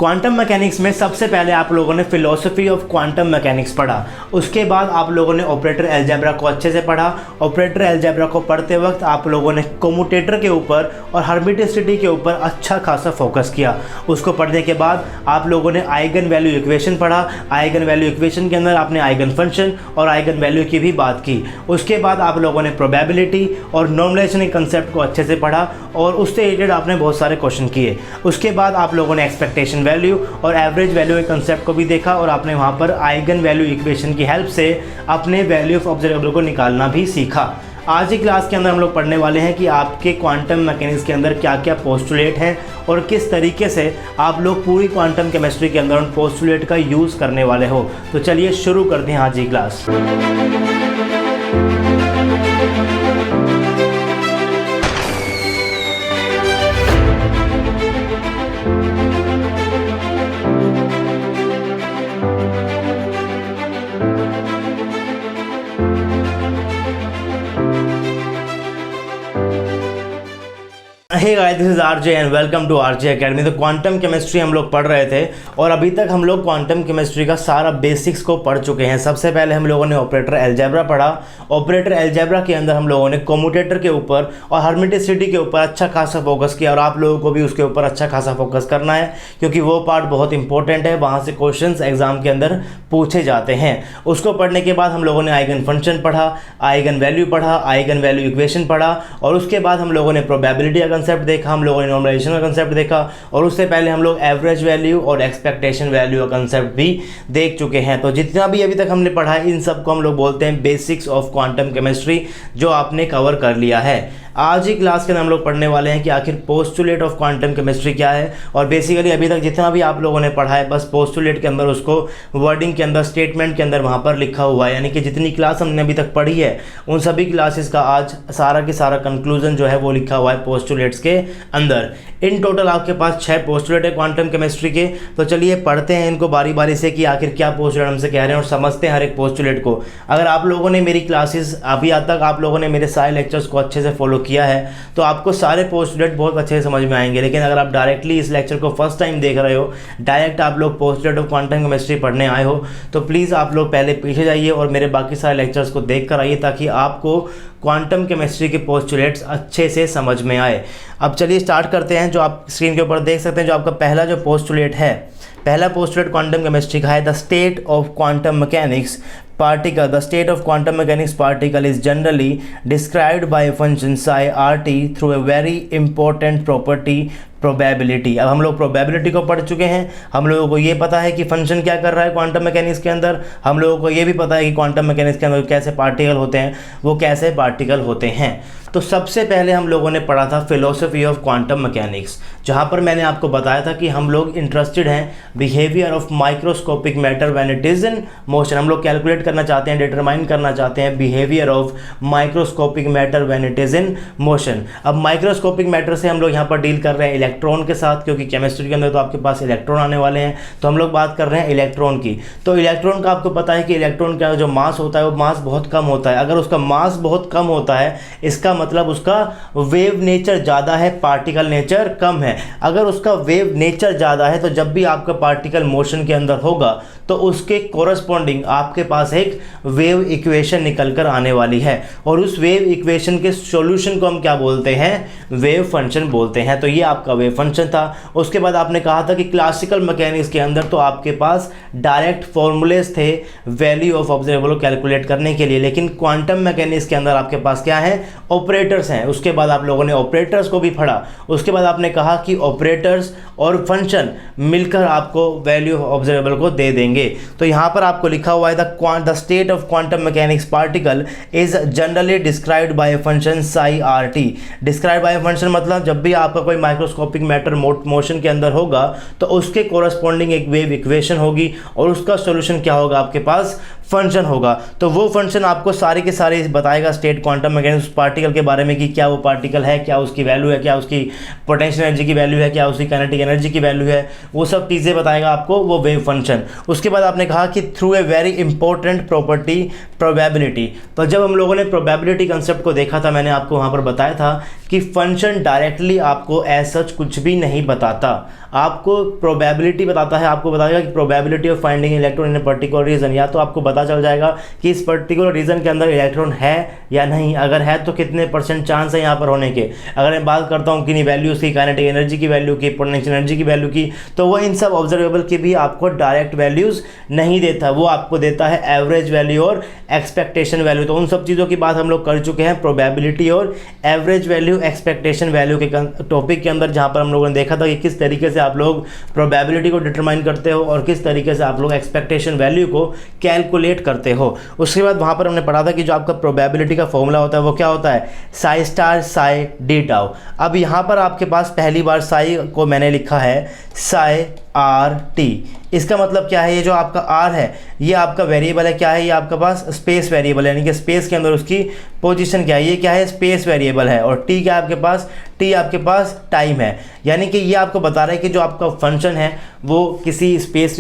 Quantum mechanics में सबसे पहले आप लोगों ने फिलॉसफी ऑफ क्वांटम मैकेनिक्स पढ़ा। उसके बाद आप लोगों ने ऑपरेटर अलजेब्रा को अच्छे से पढ़ा। ऑपरेटर अलजेब्रा को पढ़ते वक्त आप लोगों ने कम्यूटेटर के ऊपर और हर्मिटिसिटी के ऊपर अच्छा खासा फोकस किया। उसको पढ़ने के बाद आप लोगों ने आइगन वैल्यू इक्वेशन पढ़ा। आइगन वैल्यू इक्वेशन के अंदर आपने आइगन फंक्शन और आइगन वैल्यू की भी बात की। उसके बाद आप लोगों ने प्रोबेबिलिटी और नॉर्मलाइजेशन के कंसेप्ट को अच्छे से पढ़ा और उससे रिलेटेड आपने बहुत सारे क्वेश्चन किए। उसके बाद आप लोगों ने एक्सपेक्टेशन वैल्यू और एवरेज वैल्यू के कंसेप्ट को भी देखा और आपने वहाँ पर आइगन वैल्यू इक्वेशन की हेल्प से अपने वैल्यू ऑफ ऑब्जर्वेबल को निकालना भी सीखा। आज की क्लास के अंदर हम लोग पढ़ने वाले हैं कि आपके क्वांटम मैकेनिक्स के अंदर क्या क्या पोस्टुलेट हैं और किस तरीके से आप लोग पूरी क्वांटम केमिस्ट्री के अंदर उन पोस्टुलेट का यूज़ करने वाले हो। तो चलिए शुरू करते हैं आज की class. Hey guys, this is RJ and welcome to RJ academy. तो क्वांटम केमिस्ट्री हम लोग पढ़ रहे थे और अभी तक हम लोग क्वांटम केमिस्ट्री का सारा बेसिक्स को पढ़ चुके हैं। सबसे पहले हम लोगों ने ऑपरेटर अलजेब्रा पढ़ा। ऑपरेटर अलजेब्रा के अंदर हम लोगों ने कम्यूटेटर के ऊपर और हर्मिटिसिटी के ऊपर अच्छा खासा फोकस किया और आप लोगों को भी उसके ऊपर अच्छा खासा फोकस करना है क्योंकि वो पार्ट बहुत इंपॉर्टेंट है। वहाँ से क्वेश्चंस एग्जाम के अंदर पूछे जाते हैं। उसको पढ़ने के बाद हम लोगों ने आइगन फंक्शन पढ़ा, आइगन वैल्यू पढ़ा, आइगन वैल्यू इक्वेशन पढ़ा और उसके बाद हम लोगों ने प्रोबेबिलिटी का कंसेप्ट देखा, हम लोगों ने नॉर्मलाइजेशन का कंसेप्ट देखा और उससे पहले हम लोग एवरेज वैल्यू और एक्सपेक्टेशन वैल्यू का कंसेप्ट भी देख चुके हैं। तो जितना भी अभी तक हमने पढ़ा है इन सब को हम लोग बोलते हैं बेसिक्स ऑफ क्वांटम केमिस्ट्री, जो आपने कवर कर लिया है। आज ही क्लास के अंदर हम लोग पढ़ने वाले हैं कि आखिर पोस्टुलेट ऑफ क्वांटम केमिस्ट्री क्या है और बेसिकली अभी तक जितना भी आप लोगों ने पढ़ा है बस पोस्टुलेट के अंदर उसको वर्डिंग के अंदर, स्टेटमेंट के अंदर वहाँ पर लिखा हुआ है। यानी कि जितनी क्लास हमने अभी तक पढ़ी है उन सभी क्लासेस का आज सारा के सारा कंक्लूजन जो है वो लिखा हुआ है पोस्टुलेट्स के अंदर। इन टोटल आपके पास 6 पोस्टुलेट है क्वांटम केमिस्ट्री के। तो चलिए पढ़ते हैं इनको बारी बारी से कि आखिर क्या पोस्टुलेट हमसे कह रहे हैं और समझते हैं हर एक पोस्टुलेट को। अगर आप लोगों ने मेरी क्लासेस अभी तक आप लोगों ने मेरे सारे लेक्चर्स को अच्छे से फॉलो किया है तो आपको सारे पोस्टुलेट बहुत अच्छे से समझ में आएंगे। लेकिन अगर आप डायरेक्टली इस लेक्चर को फर्स्ट टाइम देख रहे हो, डायरेक्ट आप लोग पोस्टुलेट ऑफ क्वांटम केमिस्ट्री पढ़ने आए हो, तो प्लीज़ आप लोग पहले पीछे जाइए और मेरे बाकी सारे लेक्चर्स को देख कर आइए ताकि आपको क्वांटम केमिस्ट्री के पोस्टुलेट्स अच्छे से समझ में आए। अब चलिए स्टार्ट करते हैं। जो आप स्क्रीन के ऊपर देख सकते हैं, जो आपका पहला जो पोस्टुलेट है, पहला पोस्टुलेट क्वांटम केमिस्ट्री का है the state of quantum mechanics particle. The state of quantum mechanics particle is generally described by a function psi rt through a very important property probability. अब हम लोग प्रोबेबिलिटी को पढ़ चुके हैं, हम लोगों को ये पता है कि फंक्शन क्या कर रहा है क्वांटम मैकेनिक्स के अंदर। हम लोगों को ये भी पता है कि क्वांटम मैकेनिक्स के अंदर कैसे पार्टिकल होते हैं, वो कैसे पार्टिकल होते हैं। तो सबसे पहले हम लोगों ने पढ़ा था फिलोसफी ऑफ क्वांटम मैकेनिक्स, जहाँ पर मैंने आपको बताया था कि हम लोग इंटरेस्टेड हैं behaviour of microscopic matter when it is in motion. हम लोग कैलकुलेट करना चाहते हैं, डिटरमाइन करना चाहते हैं behaviour of microscopic matter when it is in motion. अब माइक्रोस्कोपिक मैटर से हम लोग यहाँ पर डील कर रहे हैं इलेक्ट्रॉन के साथ, क्योंकि केमिस्ट्री के अंदर तो आपके पास इलेक्ट्रॉन आने वाले हैं। तो हम लोग बात कर रहे हैं इलेक्ट्रॉन की। तो इलेक्ट्रॉन का आपको पता है कि इलेक्ट्रॉन का जो मास होता है वो मास बहुत कम होता है। अगर उसका मास बहुत कम होता है इसका मतलब उसका वेव नेचर ज़्यादा है, पार्टिकल नेचर कम है। अगर उसका वेव नेचर ज़्यादा है तो जब भी आपका पार्टिकल मोशन के अंदर होगा तो उसके कोरस्पॉन्डिंग आपके पास एक वेव इक्वेशन निकल कर आने वाली है और उस वेव इक्वेशन के सॉल्यूशन को हम क्या बोलते हैं, वेव फंक्शन बोलते हैं। तो ये आपका वेव फंक्शन था। उसके बाद आपने कहा था कि क्लासिकल मैकेनिक्स के अंदर तो आपके पास डायरेक्ट फॉर्मूलेस थे वैल्यू ऑफ ऑब्जर्वेबल को कैलकुलेट करने के लिए, लेकिन क्वांटम मैकेनिक्स के अंदर आपके पास क्या है, ऑपरेटर्स हैं। उसके बाद आप लोगों ने ऑपरेटर्स को भी पढ़ा। उसके बाद आपने कहा कि ऑपरेटर्स और फंक्शन मिलकर आपको वैल्यू ऑफ ऑब्जर्वेबल को दे देंगे। तो यहाँ पर आपको लिखा हुआ है the state of quantum mechanics particle is generally described bye a function psi R T. Describe by function मतलब जब भी आपका कोई माइक्रोस्कोपिक मैटर मोशन के अंदर होगा तो उसके कोरस्पॉन्डिंग एक वेव इक्वेशन होगी और उसका सॉल्यूशन क्या होगा, आपके पास फंक्शन होगा। तो वो फंक्शन आपको सारे के सारे बताएगा स्टेट क्वांटम मैकेनिक्स पार्टिकल के बारे में कि क्या वो पार्टिकल है, क्या उसकी वैल्यू है, क्या उसकी पोटेंशियल एनर्जी की वैल्यू है, क्या उसकी काइनेटिक एनर्जी की वैल्यू है, वो सब चीज़ें बताएगा आपको वो वेव फंक्शन। उसके बाद आपने कहा कि through a very important property probability. तो जब हम लोगों ने प्रोबेबिलिटी कंसेप्ट को देखा था, मैंने आपको वहाँ पर बताया था कि फंक्शन डायरेक्टली आपको एज सच कुछ भी नहीं बताता, आपको प्रोबेबिलिटी बताता है। आपको बताएगा कि probability of finding electron in a particular region, या तो आपको पता चल जाएगा कि इस पर्टिकुलर रीजन के अंदर इलेक्ट्रॉन है या नहीं, अगर है तो कितने % चांस है यहाँ पर होने के। अगर मैं बात करता हूँ किन्हीं वैल्यूज़ की, काइनेटिक एनर्जी की वैल्यू की, पोटेंशियल एनर्जी की वैल्यू की, तो वो इन सब ऑब्जर्वेबल की भी आपको डायरेक्ट वैल्यूज़ नहीं देता, वो आपको देता है एवरेज वैल्यू और एक्सपेक्टेशन वैल्यू। तो उन सब चीज़ों की बात हम लोग कर चुके हैं प्रोबेबिलिटी और एवरेज वैल्यू एक्सपेक्टेशन वैल्यू के टॉपिक के अंदर, जहाँ पर हम लोगों ने देखा था कि किस तरीके से आप लोग प्रोबेबिलिटी को डिटरमाइन करते हो और किस तरीके से आप लोग एक्सपेक्टेशन वैल्यू को कैलकुलेट करते हो। उसके बाद वहाँ पर हमने पढ़ा था कि जो आपका प्रोबेबिलिटी का फॉर्मूला होता है वो क्या होता है, psi star Sai D tau. अब यहाँ पर आपके पास पहली बार साई को मैंने लिखा है साई आर टी। इसका मतलब क्या है, ये जो आपका आर है ये आपका वेरिएबल है, क्या है, ये आपका पास स्पेस वेरिएबल है, यानी कि स्पेस के अंदर उसकी पोजीशन क्या है, ये क्या है, स्पेस वेरिएबल है। और टी क्या है आपके पास, टी आपके पास टाइम है, यानी कि ये आपको बता रहा है कि जो आपका फंक्शन है वो किसी स्पेस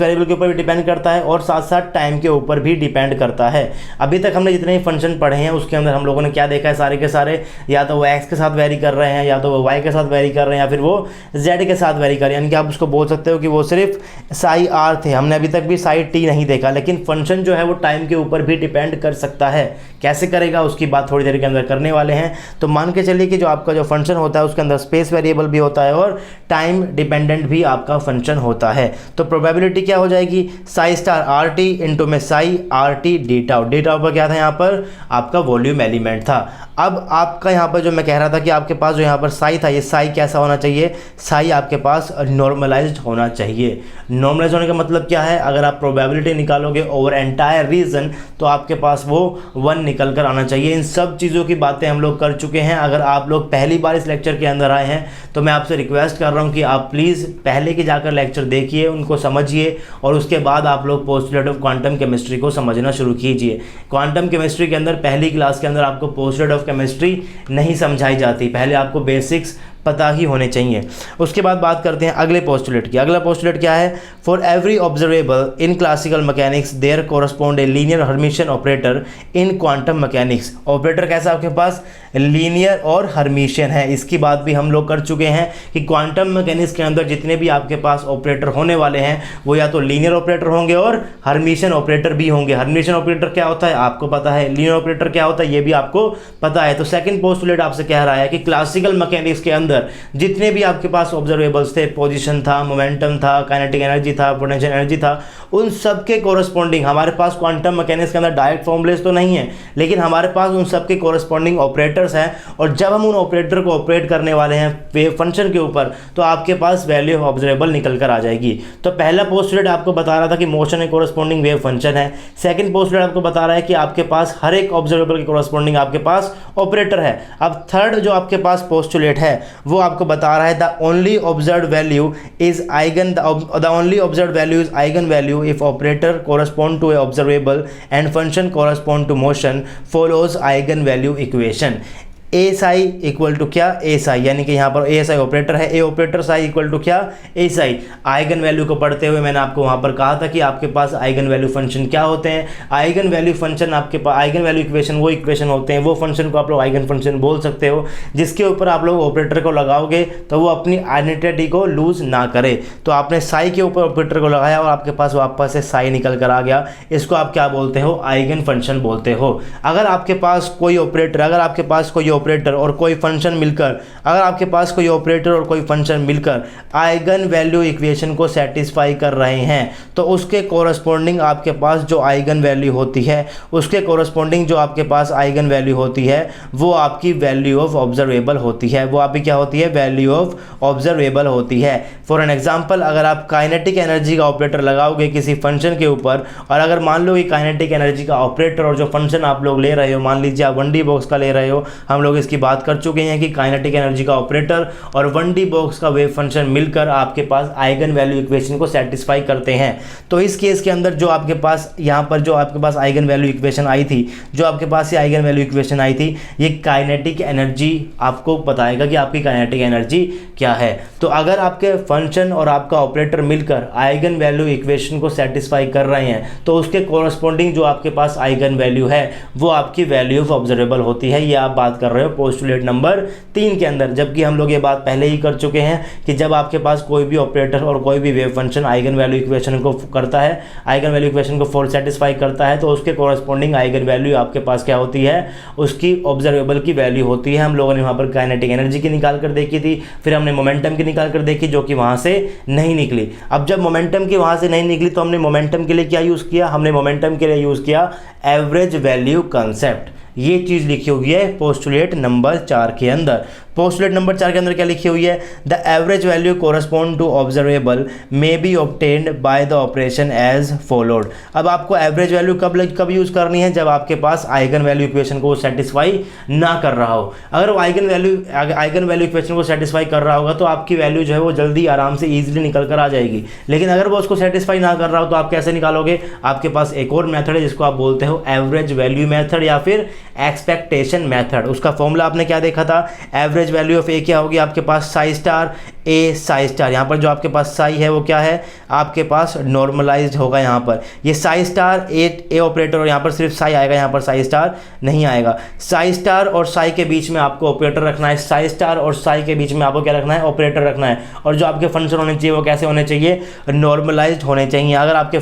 वेरिएबल के ऊपर भी डिपेंड करता है और साथ साथ टाइम के ऊपर भी डिपेंड करता है। अभी तक हमने जितने ही फंक्शन पढ़े हैं उसके अंदर हम लोगों ने क्या देखा है, सारे के सारे या तो वो एक्स के साथ वेरी कर रहे हैं, या तो वो वाई के साथ वेरी कर रहे हैं, या फिर वो जेड के साथ वेरी कर रहे हैं, यानी कि आप उसको बोल सकते हो कि वो सिर्फ साई आर थे। हमने अभी तक भी साई टी नहीं देखा, लेकिन फंक्शन जो है वो टाइम के ऊपर भी डिपेंड कर सकता है। कैसे करेगा उसकी बात थोड़ी देर के अंदर करने वाले हैं। तो मान के चलिए कि जो आपका जो फंक्शन होता है उसके अंदर स्पेस वेरिएबल भी होता है और टाइम डिपेंडेंट भी आपका फंक्शन होता है। तो प्रोबेबिलिटी क्या हो जाएगी, psi star R T into में psi R T D tau. D tau पर क्या था, यहाँ पर आपका वॉल्यूम एलिमेंट था। अब आपका यहाँ पर जो मैं कह रहा था कि आपके पास जो यहाँ पर साई था, ये साई कैसा होना चाहिए, साई आपके पास नॉर्मलाइज्ड होना चाहिए। नॉर्मलाइज होने का मतलब क्या है, अगर आप प्रोबेबिलिटी निकालोगे ओवर एंटायर रीजन तो आपके पास वो 1 निकल कर आना चाहिए। इन सब चीज़ों की बातें हम लोग कर चुके हैं। अगर आप लोग पहली बार इस लेक्चर के अंदर आए हैं तो मैं आपसे रिक्वेस्ट कर रहा हूँ कि आप प्लीज़ पहले के जाकर लेक्चर देखिए, उनको समझिए और उसके बाद आप लोग पोस्टुलेट ऑफ क्वांटम केमिस्ट्री को समझना शुरू कीजिए। क्वांटम केमिस्ट्री के अंदर पहली क्लास के अंदर आपको पोस्टुलेट ऑफ केमिस्ट्री नहीं समझाई जाती, पहले आपको बेसिक्स पता ही होने चाहिए। उसके बाद बात करते हैं अगले पोस्टुलेट की। अगला पोस्टुलेट क्या है, for every observable in classical mechanics there correspond a linear Hermitian operator in quantum mechanics. Operator कैसा आपके पास, लीनियर और हर्मिशियन है। इसकी बात भी हम लोग कर चुके हैं कि क्वांटम मैकेनिक्स के अंदर जितने भी आपके पास ऑपरेटर होने वाले हैं वो या तो लीनियर ऑपरेटर होंगे और हर्मिशियन ऑपरेटर भी होंगे। हर्मिशियन ऑपरेटर क्या होता है आपको पता है, लीनियर ऑपरेटर क्या होता है ये भी आपको पता है। तो सेकंड पोस्टुलेट आपसे कह रहा है कि क्लासिकल मैकेनिक्स के अंदर जितने भी आपके पास ऑब्जर्वेबल्स थे, पोजीशन था, मोमेंटम था, काइनेटिक एनर्जी था, पोटेंशियल एनर्जी था, उन सब के कोरस्पॉन्डिंग हमारे पास क्वांटम मैकेनिक्स के अंदर डायरेक्ट फॉर्मूलेस तो नहीं है, लेकिन हमारे पास उन सब के कोरस्पॉन्डिंग ऑपरेटर्स हैं। और जब हम उन ऑपरेटर को ऑपरेट करने वाले हैं वेव फंक्शन के ऊपर तो आपके पास वैल्यू ऑफ ऑब्जर्वेबल निकल कर आ जाएगी। तो पहला पोस्टुलेट आपको बता रहा था कि मोशन ए कोरस्पॉन्डिंग वेव फंक्शन है। सेकंड पोस्टुलेट आपको बता रहा है कि आपके पास हर एक ऑब्जर्वेबल के कोरस्पॉन्डिंग आपके पास ऑपरेटर है। अब थर्ड जो आपके पास पोस्टुलेट है वो आपको बता रहा है the only observed value is eigen the only observed value is eigen value if operator correspond to a observable and function correspond to motion follows eigen value equation. A psi equal to क्या, A Sai, यानी कि यहाँ पर ए Sai operator है, ए operator Sai equal to क्या, A Sai. Eigen value को पढ़ते हुए मैंने आपको वहाँ पर कहा था कि आपके पास आइगन वैल्यू फंक्शन क्या होते हैं। आइगन वैल्यू फंक्शन आपके पास, आइगन वैल्यू इक्वेशन वो इक्वेशन होते हैं, वो फंक्शन को आप लोग आइगन फंक्शन बोल सकते हो जिसके ऊपर आप लोग ऑपरेटर को लगाओगे तो वो अपनी आइडेंटिटी को लूज ना करे। तो आपने साई के ऊपर ऑपरेटर को लगाया और आपके पास वापस से साई निकल कर आ गया, इसको आप क्या बोलते हो, आइगन फंक्शन बोलते हो। अगर आपके पास कोई ऑपरेटर, अगर आपके पास कोई ऑपरेटर और कोई फंक्शन मिलकर, अगर आपके पास कोई ऑपरेटर और कोई फंक्शन मिलकर आइगन वैल्यू इक्वेशन को सेटिस्फाई कर रहे हैं तो उसके कोरस्पॉन्डिंग आपके पास जो आइगन वैल्यू होती है, उसके कोरस्पॉन्डिंग जो आपके पास आइगन वैल्यू होती है वो आपकी वैल्यू ऑफ ऑब्जर्वेबल होती है। वो आपकी क्या होती है, वैल्यू ऑफ ऑब्जर्वेबल होती है। फॉर एन एग्जांपल, अगर आप काइनेटिक एनर्जी का ऑपरेटर लगाओगे किसी फंक्शन के ऊपर और अगर मान लो कि काइनेटिक एनर्जी का ऑपरेटर और जो फंक्शन आप लोग ले रहे हो, मान लीजिए आप 1D बॉक्स का ले रहे हो, हम लोग इसकी बात कर चुके हैं कि काइनेटिक एनर्जी का ऑपरेटर और 1D बॉक्स का वेव फंक्शन मिलकर आपके पास आइगन वैल्यू इक्वेशन को सेटिस्फाई करते हैं। तो इस केस के अंदर जो आपके पास यहाँ पर जो आपके पास आइगन वैल्यू इक्वेशन आई थी, जो आपके पास ये आइगन वैल्यू इक्वेशन आई थी, ये काइनेटिक एनर्जी आपको बताएगा कि आपकी काइनेटिक एनर्जी क्या है। तो अगर आपके फंक्शन और आपका ऑपरेटर मिलकर आइगन वैल्यू इक्वेशन को सेटिस्फाई कर रहे हैं तो उसके कोरस्पॉन्डिंग जो आपके पास आइगन वैल्यू है वो आपकी वैल्यू ऑफ ऑब्जर्वेबल होती है। ये आप बात कर रहे हो पोस्टुलेट नंबर 3 के अंदर। जबकि हम लोग ये बात पहले ही कर चुके हैं कि जब आपके पास कोई भी ऑपरेटर और कोई भी wave function eigen value equation को करता है, आइगन वैल्यू इक्वेशन को सेटिस्फाई करता है, तो उसके कोरस्पॉन्डिंग आइगन वैल्यू आपके पास क्या होती है, उसकी ऑब्जर्वेबल की वैल्यू होती है। हम लोगों ने वहाँ पर काइनेटिक एनर्जी की निकाल कर देखी थी, फिर हमने मोमेंटम की निकाल कर देखी जो कि वहाँ से नहीं निकली। अब जब मोमेंटम की वहाँ से नहीं निकली तो हमने मोमेंटम के लिए क्या यूज़ किया, हमने मोमेंटम के लिए यूज़ किया एवरेज वैल्यू कंसेप्ट। ये चीज़ लिखी हुई है पोस्टुलेट नंबर 4 के अंदर। पोस्टुलेट नंबर 4 के अंदर क्या लिखी हुई है, the average value correspond to observable may be obtained by the operation as followed. अब आपको एवरेज वैल्यू कब यूज़ करनी है, जब आपके पास आइगन वैल्यू इक्वेशन को सेटिस्फाई ना कर रहा हो। अगर वो आइगन वैल्यू इक्वेशन को सेटिस्फाई कर रहा होगा तो आपकी वैल्यू जो है वो जल्दी आराम से ईजिली निकल कर आ जाएगी। लेकिन अगर वो उसको सेटिस्फाई ना कर रहा हो तो आप कैसे निकालोगे, आपके पास एक और मेथड है जिसको आप बोलते हो एवरेज वैल्यू मेथड या फिर एक्सपेक्टेशन मेथड। उसका फॉर्मूला आपने क्या देखा था, एवरेज वैल्यू ऑफ ए क्या होगी आपके पास, साई स्टार ए साई स्टार। यहाँ पर जो आपके पास साई है वो क्या है, आपके पास नॉर्मलाइज्ड होगा। यहाँ पर ये साई स्टार ए ऑपरेटर और यहाँ पर सिर्फ साई आएगा, यहाँ पर साई स्टार नहीं आएगा। साई स्टार और साई के बीच में आपको ऑपरेटर रखना है, साई स्टार और साई के बीच में आपको क्या रखना है, ऑपरेटर रखना है। और जो आपके फंक्शन होने चाहिए वो कैसे होने चाहिए, नॉर्मलाइज्ड होने चाहिए। अगर आपके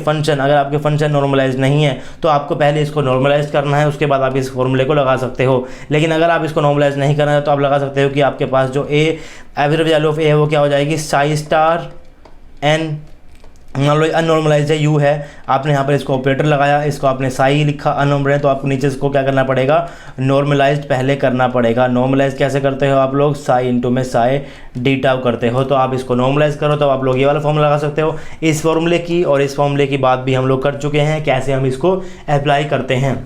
फंक्शन नॉर्मलाइज्ड नहीं है तो आपको पहले इसको नॉर्मलाइज करना है, उसके बाद आप इस फॉर्मूले को लगा सकते हो। लेकिन अगर आप इसको नॉर्मलाइज नहीं करना है तो आप लगा सकते हो कि आपके पास जो एवरेज वैल्यू ऑफ ए है वो क्या हो जाएगी, साई स्टार एन अननॉर्मलाइज्ड है यू है, आपने यहाँ पर इसको ऑपरेटर लगाया, इसको आपने साई लिखा अननॉर्मलाइज्ड, तो आपको नीचे इसको क्या करना पड़ेगा, नॉर्मलाइज्ड पहले करना पड़ेगा। नॉर्मलाइज कैसे करते हो आप लोग, साई इंटू में साई डी टाउ करते हो। तो आप इसको नॉर्मलाइज करो तो आप लोग ये वाला फॉर्मूला लगा सकते हो। इस फॉर्मूले की और इस फॉर्मूले की बात भी हम लोग कर चुके हैं, कैसे हम इसको अप्लाई करते हैं।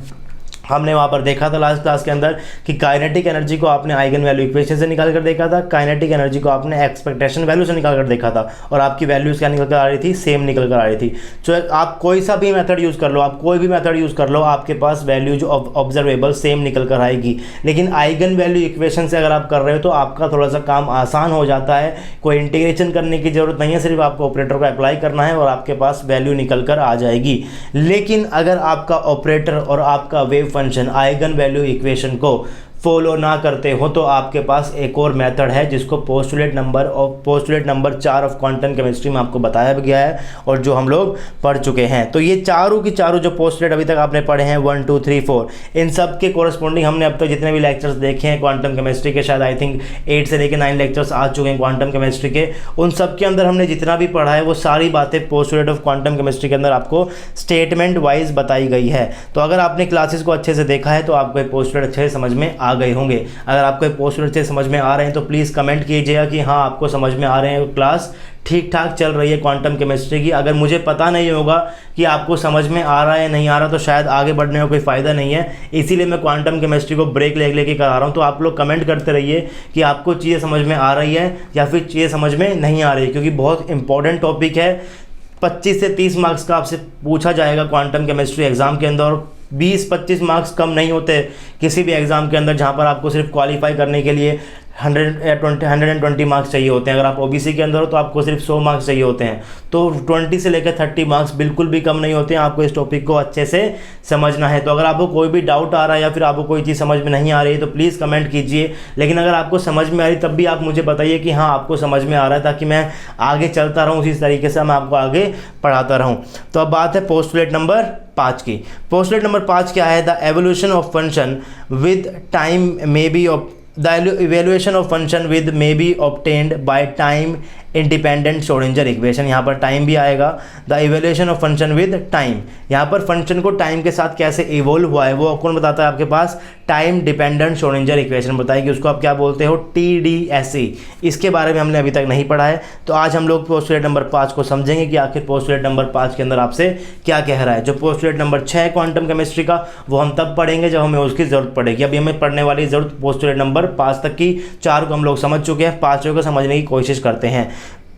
हमने वहाँ पर देखा था लास्ट क्लास के अंदर कि काइनेटिक एनर्जी को आपने आइगन वैल्यू इक्वेशन से निकाल कर देखा था, काइनेटिक एनर्जी को आपने एक्सपेक्टेशन वैल्यू से निकाल कर देखा था, और आपकी वैल्यूज क्या निकल कर आ रही थी, सेम निकल कर आ रही थी। तो आप कोई सा भी मेथड यूज़ कर लो, आप कोई भी मेथड यूज़ कर लो, आपके पास वैल्यू जो ऑब्जर्वेबल सेम निकल कर आएगी। लेकिन आइगन वैल्यू इक्वेशन से अगर आप कर रहे हो तो आपका थोड़ा सा काम आसान हो जाता है, कोई इंटीग्रेशन करने की जरूरत नहीं है, सिर्फ आपको ऑपरेटर को अप्लाई करना है और आपके पास वैल्यू निकल कर आ जाएगी। लेकिन अगर आपका ऑपरेटर और आपका wave function eigen value equation को फॉलो ना करते हो तो आपके पास एक और मेथड है जिसको postulate number 4 of quantum chemistry में आपको बताया गया है और जो हम लोग पढ़ चुके हैं। तो ये चारों की चारों जो पोस्टुलेट अभी तक आपने पढ़े हैं 1 2 3 4, इन सब के कोरस्पॉन्डिंग हमने अब तक जितने भी लेक्चर्स देखे हैं क्वांटम केमिस्ट्री के, शायद आई थिंक 8 से लेकर 9 लेक्चर्स आ चुके हैं क्वांटम केमिस्ट्री के, उन सब के अंदर हमने जितना भी पढ़ा है वो सारी बातें पोस्टुलेट ऑफ क्वांटम केमिस्ट्री के अंदर आपको स्टेटमेंट वाइज बताई गई है। तो अगर आपने क्लासेस को अच्छे से देखा है तो आपको पोस्टुलेट अच्छे से समझ में आ गए होंगे। अगर आपको पोस्टुलेट से समझ में आ रहे हैं तो प्लीज़ कमेंट कीजिएगा कि हाँ आपको समझ में आ रहे हैं, क्लास ठीक ठाक चल रही है क्वांटम केमिस्ट्री की। अगर मुझे पता नहीं होगा कि आपको समझ में आ रहा है नहीं आ रहा तो शायद आगे बढ़ने का कोई फ़ायदा नहीं है, इसीलिए मैं क्वांटम केमिस्ट्री को ब्रेक लेके करा रहा हूँ। तो आप लोग कमेंट करते रहिए कि आपको चीज़ें समझ में आ रही है या फिर चीज़ें समझ में नहीं आ रही, क्योंकि बहुत इंपॉर्टेंट टॉपिक है। 25 से 30 मार्क्स का आपसे पूछा जाएगा क्वांटम केमिस्ट्री एग्जाम के अंदर, और 20-25 मार्क्स कम नहीं होते किसी भी एग्ज़ाम के अंदर, जहाँ पर आपको सिर्फ क्वालिफाई करने के लिए 120 मार्क्स चाहिए होते हैं। अगर आप ओबीसी के अंदर हो तो आपको सिर्फ 100 मार्क्स चाहिए होते हैं। तो 20 से लेकर 30 मार्क्स बिल्कुल भी कम नहीं होते हैं। आपको इस टॉपिक को अच्छे से समझना है। तो अगर आपको कोई भी डाउट आ रहा है या फिर आपको कोई चीज़ समझ में नहीं आ रही है तो प्लीज़ कमेंट कीजिए। लेकिन अगर आपको समझ में आ रही तब भी आप मुझे बताइए कि हाँ आपको समझ में आ रहा है, ताकि मैं आगे चलता रहूँ उसी तरीके से मैं आपको आगे पढ़ाता रहूँ। तो अब बात है पोस्टुलेट नंबर 5 की। पोस्टुलेट नंबर 5 क्या है, the evolution of function with time may be the evaluation of function with may be obtained by time independent Schrodinger equation. यहाँ पर टाइम भी आएगा, the evaluation of function with time. यहाँ पर function को time के साथ कैसे इवोल्व हुआ है वो कौन बताता है आपके पास, टाइम डिपेंडेंट श्रोडिंगर इक्वेशन बताएगी, उसको आप क्या बोलते हो, TDSE। इसके बारे में हमने अभी तक नहीं पढ़ा है। तो आज हम लोग पोस्टुलेट नंबर 5 को समझेंगे कि आखिर पोस्टुलेट नंबर 5 के अंदर आपसे क्या कह रहा है। जो पोस्टुलेट नंबर 6 है क्वांटम केमिस्ट्री का, वो हम तब पढ़ेंगे जब हमें उसकी ज़रूरत पड़ेगी। अभी हमें पढ़ने वाली ज़रूरत पोस्टुलेट नंबर 5 तक की, 4 को हम लोग समझ चुके हैं, 5 को समझने की कोशिश करते हैं।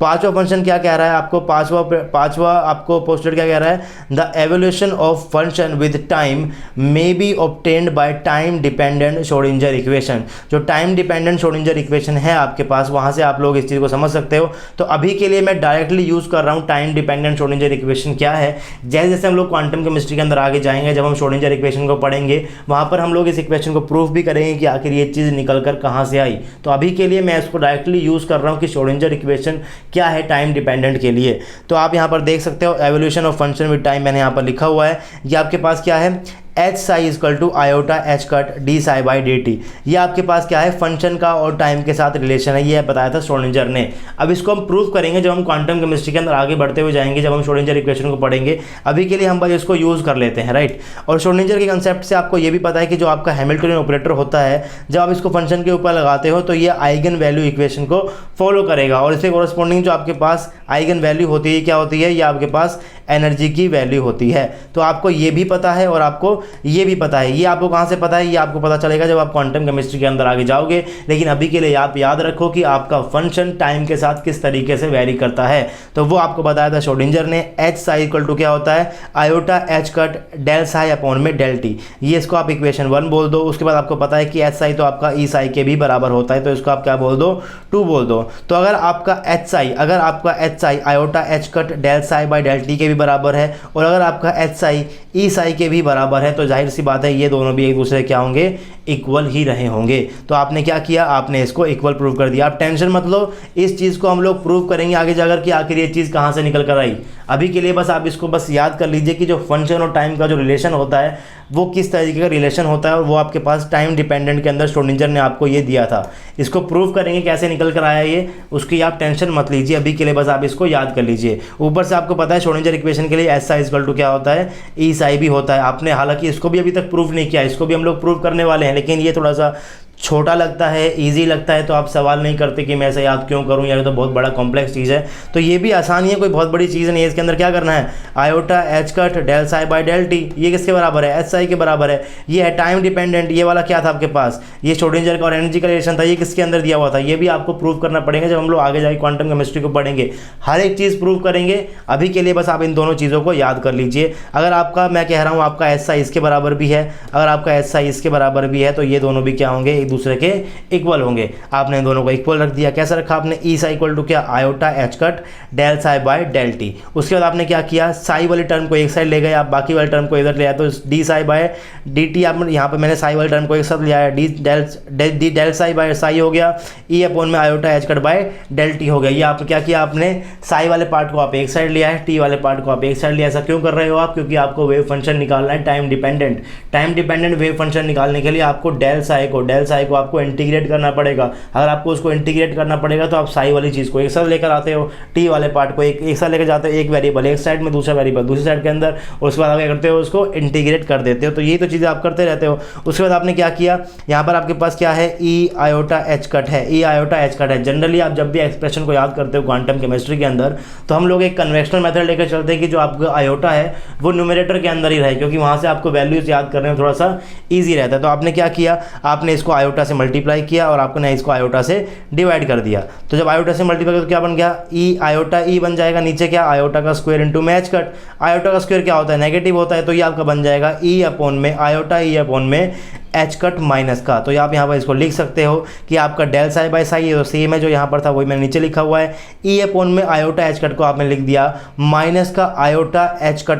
पांचवा फंक्शन क्या कह रहा है आपको, पांचवा आपको पोस्टुलेट क्या कह रहा है, the evolution of function with time may be obtained by time dependent Schrodinger equation. जो टाइम डिपेंडेंट श्रोडिंगर इक्वेशन है आपके पास, वहां से आप लोग इस चीज़ को समझ सकते हो। तो अभी के लिए मैं डायरेक्टली यूज़ कर रहा हूँ टाइम डिपेंडेंट श्रोडिंगर इक्वेशन क्या है। जैसे जैसे हम लोग क्वांटम केमिस्ट्री के अंदर आगे जाएंगे, जब हम श्रोडिंगर इक्वेशन को पढ़ेंगे, वहाँ पर हम लोग इस इक्वेशन को प्रूफ भी करेंगे कि आखिर ये चीज़ निकल कर कहाँ से आई। तो अभी के लिए मैं इसको डायरेक्टली यूज़ कर रहा हूँ कि श्रोडिंगर इक्वेशन क्या है टाइम डिपेंडेंट के लिए। तो आप यहाँ पर देख सकते हो evolution of function with time मैंने यहाँ पर लिखा हुआ है। ये आपके पास क्या है, H psi equal to iota H cut D psi by D T. ये आपके पास क्या है, फंक्शन का और टाइम के साथ रिलेशन है, ये बताया था श्रोडिंगर ने। अब इसको हम प्रूव करेंगे जब हम क्वांटम केमिस्ट्री के अंदर आगे बढ़ते हुए जाएंगे, जब हम श्रोडिंगर इक्वेशन को पढ़ेंगे। अभी के लिए हम बस इसको यूज़ कर लेते हैं, राइट। और श्रोडिंगर के कंसेप्ट से आपको ये भी पता है कि जो आपका हैमिल्टनियन ऑपरेटर होता है, जब आप इसको फंक्शन के ऊपर लगाते हो तो ये आइगन वैल्यू इक्वेशन को फॉलो करेगा, और इससे कोरस्पॉन्डिंग जो आपके पास आइगन वैल्यू होती है क्या होती है, ये आपके पास एनर्जी की वैल्यू होती है। तो आपको ये भी पता है और आपको ये भी पता है। ये आपको कहाँ से पता है, ये आपको पता चलेगा जब आप क्वांटम केमिस्ट्री के अंदर आगे जाओगे। लेकिन अभी के लिए आप याद रखो कि आपका फंक्शन टाइम के साथ किस तरीके से वेरी करता है। तो वो आपको बताया था श्रोडिंगर ने। एच साई इक्वल टू क्या होता है, iota H cut del psi upon में डेल टी। ये इसको आप इक्वेशन 1 बोल दो। उसके बाद आपको पता है कि एच साई तो आपका ई साई के भी बराबर होता है, तो इसको आप क्या बोल दो, 2 बोल दो। तो अगर आपका H psi iota H cut del psi by del T के भी बराबर है, और अगर आपका एच साई ई साई के भी बराबर है, तो जाहिर सी बात है ये दोनों भी एक दूसरे क्या होंगे, इक्वल ही रहे होंगे। तो आपने क्या किया, आपने इसको इक्वल प्रूव कर दिया। आप टेंशन मत लो, इस चीज़ को हम लोग प्रूव करेंगे आगे जाकर कि आखिर ये चीज़ कहाँ से निकल कर आई। अभी के लिए बस आप इसको बस याद कर लीजिए कि जो फंक्शन और टाइम का जो रिलेशन होता है वो किस तरीके का रिलेशन होता है, और वो आपके पास टाइम डिपेंडेंट के अंदर श्रोडिंगर ने आपको ये दिया था। इसको प्रूव करेंगे कैसे निकल कर आया ये, उसकी आप टेंशन मत लीजिए। अभी के लिए बस आप इसको याद कर लीजिए। ऊपर से आपको पता है श्रोडिंगर इक्वेशन के लिए एस साई इक्वल टू क्या होता है, ई साई भी होता है। आपने हालांकि इसको भी अभी तक प्रूव नहीं किया, इसको भी हम लोग प्रूव करने वाले हैं, लेकिन ये थोड़ा सा छोटा लगता है, इजी लगता है, तो आप सवाल नहीं करते कि मैं ऐसा याद क्यों करूं, यार तो बहुत बड़ा कॉम्प्लेक्स चीज़ है। तो ये भी आसानी है, कोई बहुत बड़ी चीज़ नहीं है। इसके अंदर क्या करना है, iota H cut del psi by del T, ये किसके बराबर है, एच साई के बराबर है। ये है टाइम डिपेंडेंट, ये वाला क्या था आपके पास, ये श्रोडिंगर का और एनर्जी का रिलेशन था, ये किसके अंदर दिया हुआ था। ये भी आपको प्रूव करना पड़ेगा जब हम लोग आगे जाके क्वांटम केमिस्ट्री को पढ़ेंगे, हर एक चीज़ प्रूव करेंगे। अभी के लिए बस आप इन दोनों चीज़ों को याद कर लीजिए। अगर आपका, मैं कह रहा हूँ आपका एच साई इसके बराबर भी है, अगर आपका एच साई इसके बराबर भी है, तो ये दोनों भी क्या होंगे, एक दूसरे के इक्वल होंगे। आपने दोनों को इक्वल रख दिया। कैसा रखा आपने, ई साई इक्वल टू क्या, iota H cut del psi by del T. उसके बाद आपने क्या किया, साई वाली टर्म को एक साइड ले गए, आप बाकी वाली टर्म को इधर ले आए, तो D psi by D T. आप यहाँ पे मैंने साई वाली टर्म को एक साथ ले आया, D del psi by psi हो गया, ई अपॉन में iota H cut by del T हो गया। ये आपने क्या किया, आपने साई वाले पार्ट को आप एक साइड लिया है, टी वाले पार्ट को आप एक साइड लिया। ऐसा क्यों कर रहे हो आप, क्योंकि आपको वेव फंक्शन निकालना है time dependent. Time dependent wave function निकालने के लिए आपको डेल साई को आपको इंटीग्रेट करना पड़ेगा। अगर आपको उसको इंटीग्रेट करना पड़ेगा तो आप साई वाली चीज़ को एक साथ लेकर आते हो, टी वाले पार्ट को एक साथ लेकर जाते हो, एक वेरिएबल एक साइड में, दूसरा वेरिएबल दूसरी साइड के अंदर, और उसके बाद आप क्या करते हो, उसको इंटीग्रेट कर देते हो। तो यही तो चीज़ें आप करते रहते हो। उसके बाद आपने क्या किया, यहाँ पर आपके पास क्या है, ई आयोटा एच कट है, ई आयोटा एच कट है। जनरली आप जब भी एक्सप्रेशन को याद करते हो क्वांटम केमिस्ट्री के अंदर, तो हम लोग एक कन्वेंशनल मेथड लेकर चलते हैं कि जो आपका आयोटा है वो न्यूमरेटर के अंदर ही रहे, क्योंकि वहाँ से आपको वैल्यूज याद करने में थोड़ा सा ईजी रहता है। तो आपने क्या किया, आपने इसको आयोटा से मल्टीप्लाई किया और आपने इसको आयोटा से डिवाइड कर दिया। तो जब आयोटा से मल्टीप्लाई किया तो क्या बन गया, ई आयोटा ई बन जाएगा, नीचे क्या, आयोटा का स्क्वायर इंटू में एच कट। आयोटा का स्क्वायर क्या होता है, नेगेटिव होता है, तो ये आपका बन जाएगा ई अपॉन में आयोटा ई अपॉन में एच कट माइनस का। तो आप यहाँ पर इसको लिख सकते हो कि आपका डेल साई बाय साई ये तो सेम है, जो यहाँ पर था वही मैंने नीचे लिखा हुआ है। ई अपॉन में आयोटा एच कट को आपने लिख दिया माइनस का आयोटा एच कट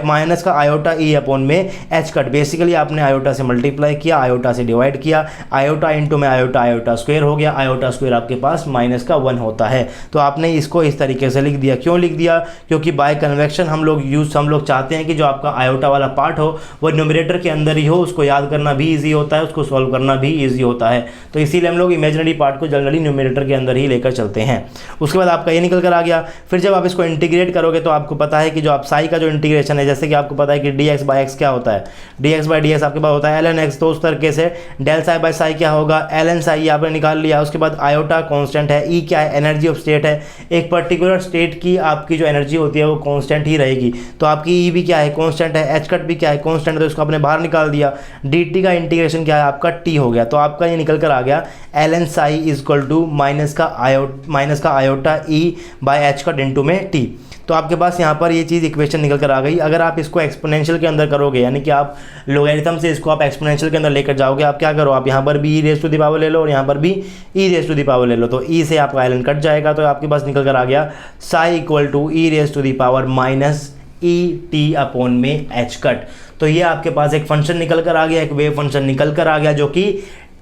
माइनस का आयोटा ई अपॉन में एच कट। बेसिकली आपने आयोटा से मल्टीप्लाई किया, आयोटा से डिवाइड किया, आयोटा इंटू में आयोटा, आयोटा स्क्वायर हो गया। आयोटा स्क्वायर आपके पास माइनस का 1 होता है। तो आपने इसको इस तरीके से लिख दिया। क्यों लिख दिया, क्योंकि बाय कन्वेक्शन हम लोग चाहते हैं कि जो आपका आयोटा वाला पार्ट हो वो न्यूमरेटर के अंदर ही हो, उसको याद करना भी ईजी होता है, उसको सॉल्व करना भी ईजी होता है। तो इसीलिए हम लोग इमेजिनरी पार्ट को जनरली न्यूमरेटर के अंदर ही लेकर चलते हैं। उसके बाद आपका ये निकल कर आ गया। फिर जब आप इसको इंटीग्रेट करोगे तो आपको पता है कि जो आप साई का जो इंटीग्रेशन है, जैसे कि आपको पता है कि डी एक्स बाई एक्स क्या होता है, D x by D x आपके पास होता है ln x। तो उस तरीके से डेल साई बाई साई क्या होगा, ln साई आपने निकाल लिया। उसके बाद आयोटा कांस्टेंट है, ई क्या है, एनर्जी ऑफ स्टेट है। एक पर्टिकुलर स्टेट की आपकी जो एनर्जी होती है वो कांस्टेंट ही रहेगी, तो आपकी ई भी क्या है, कांस्टेंट है। एच कट भी क्या है, कांस्टेंट है, तो इसको आपने बाहर निकाल दिया। डी टी का इंटीग्रेशन क्या है आपका टी हो गया, तो आपका ये निकल कर आ गया ln psi is equal to minus का iota E by H cut into में टी। तो आपके पास यहाँ पर ये चीज़ इक्वेशन निकल कर आ गई। अगर आप इसको एक्सपोनेंशियल के अंदर करोगे, यानी कि आप लोगरिथम से इसको आप एक्सपोनेंशियल के अंदर लेकर जाओगे, आप क्या करो, आप यहाँ पर भी E raise to the power ले लो और यहाँ पर भी E raise to the power ले लो, तो ई से आपका ln कट जाएगा, तो आपके पास निकल कर आ गया psi equal to E raise to the power minus E T upon में एच कट। तो ये आपके पास एक फंक्शन निकल कर आ गया, एक वेव फंक्शन निकल कर आ गया जो कि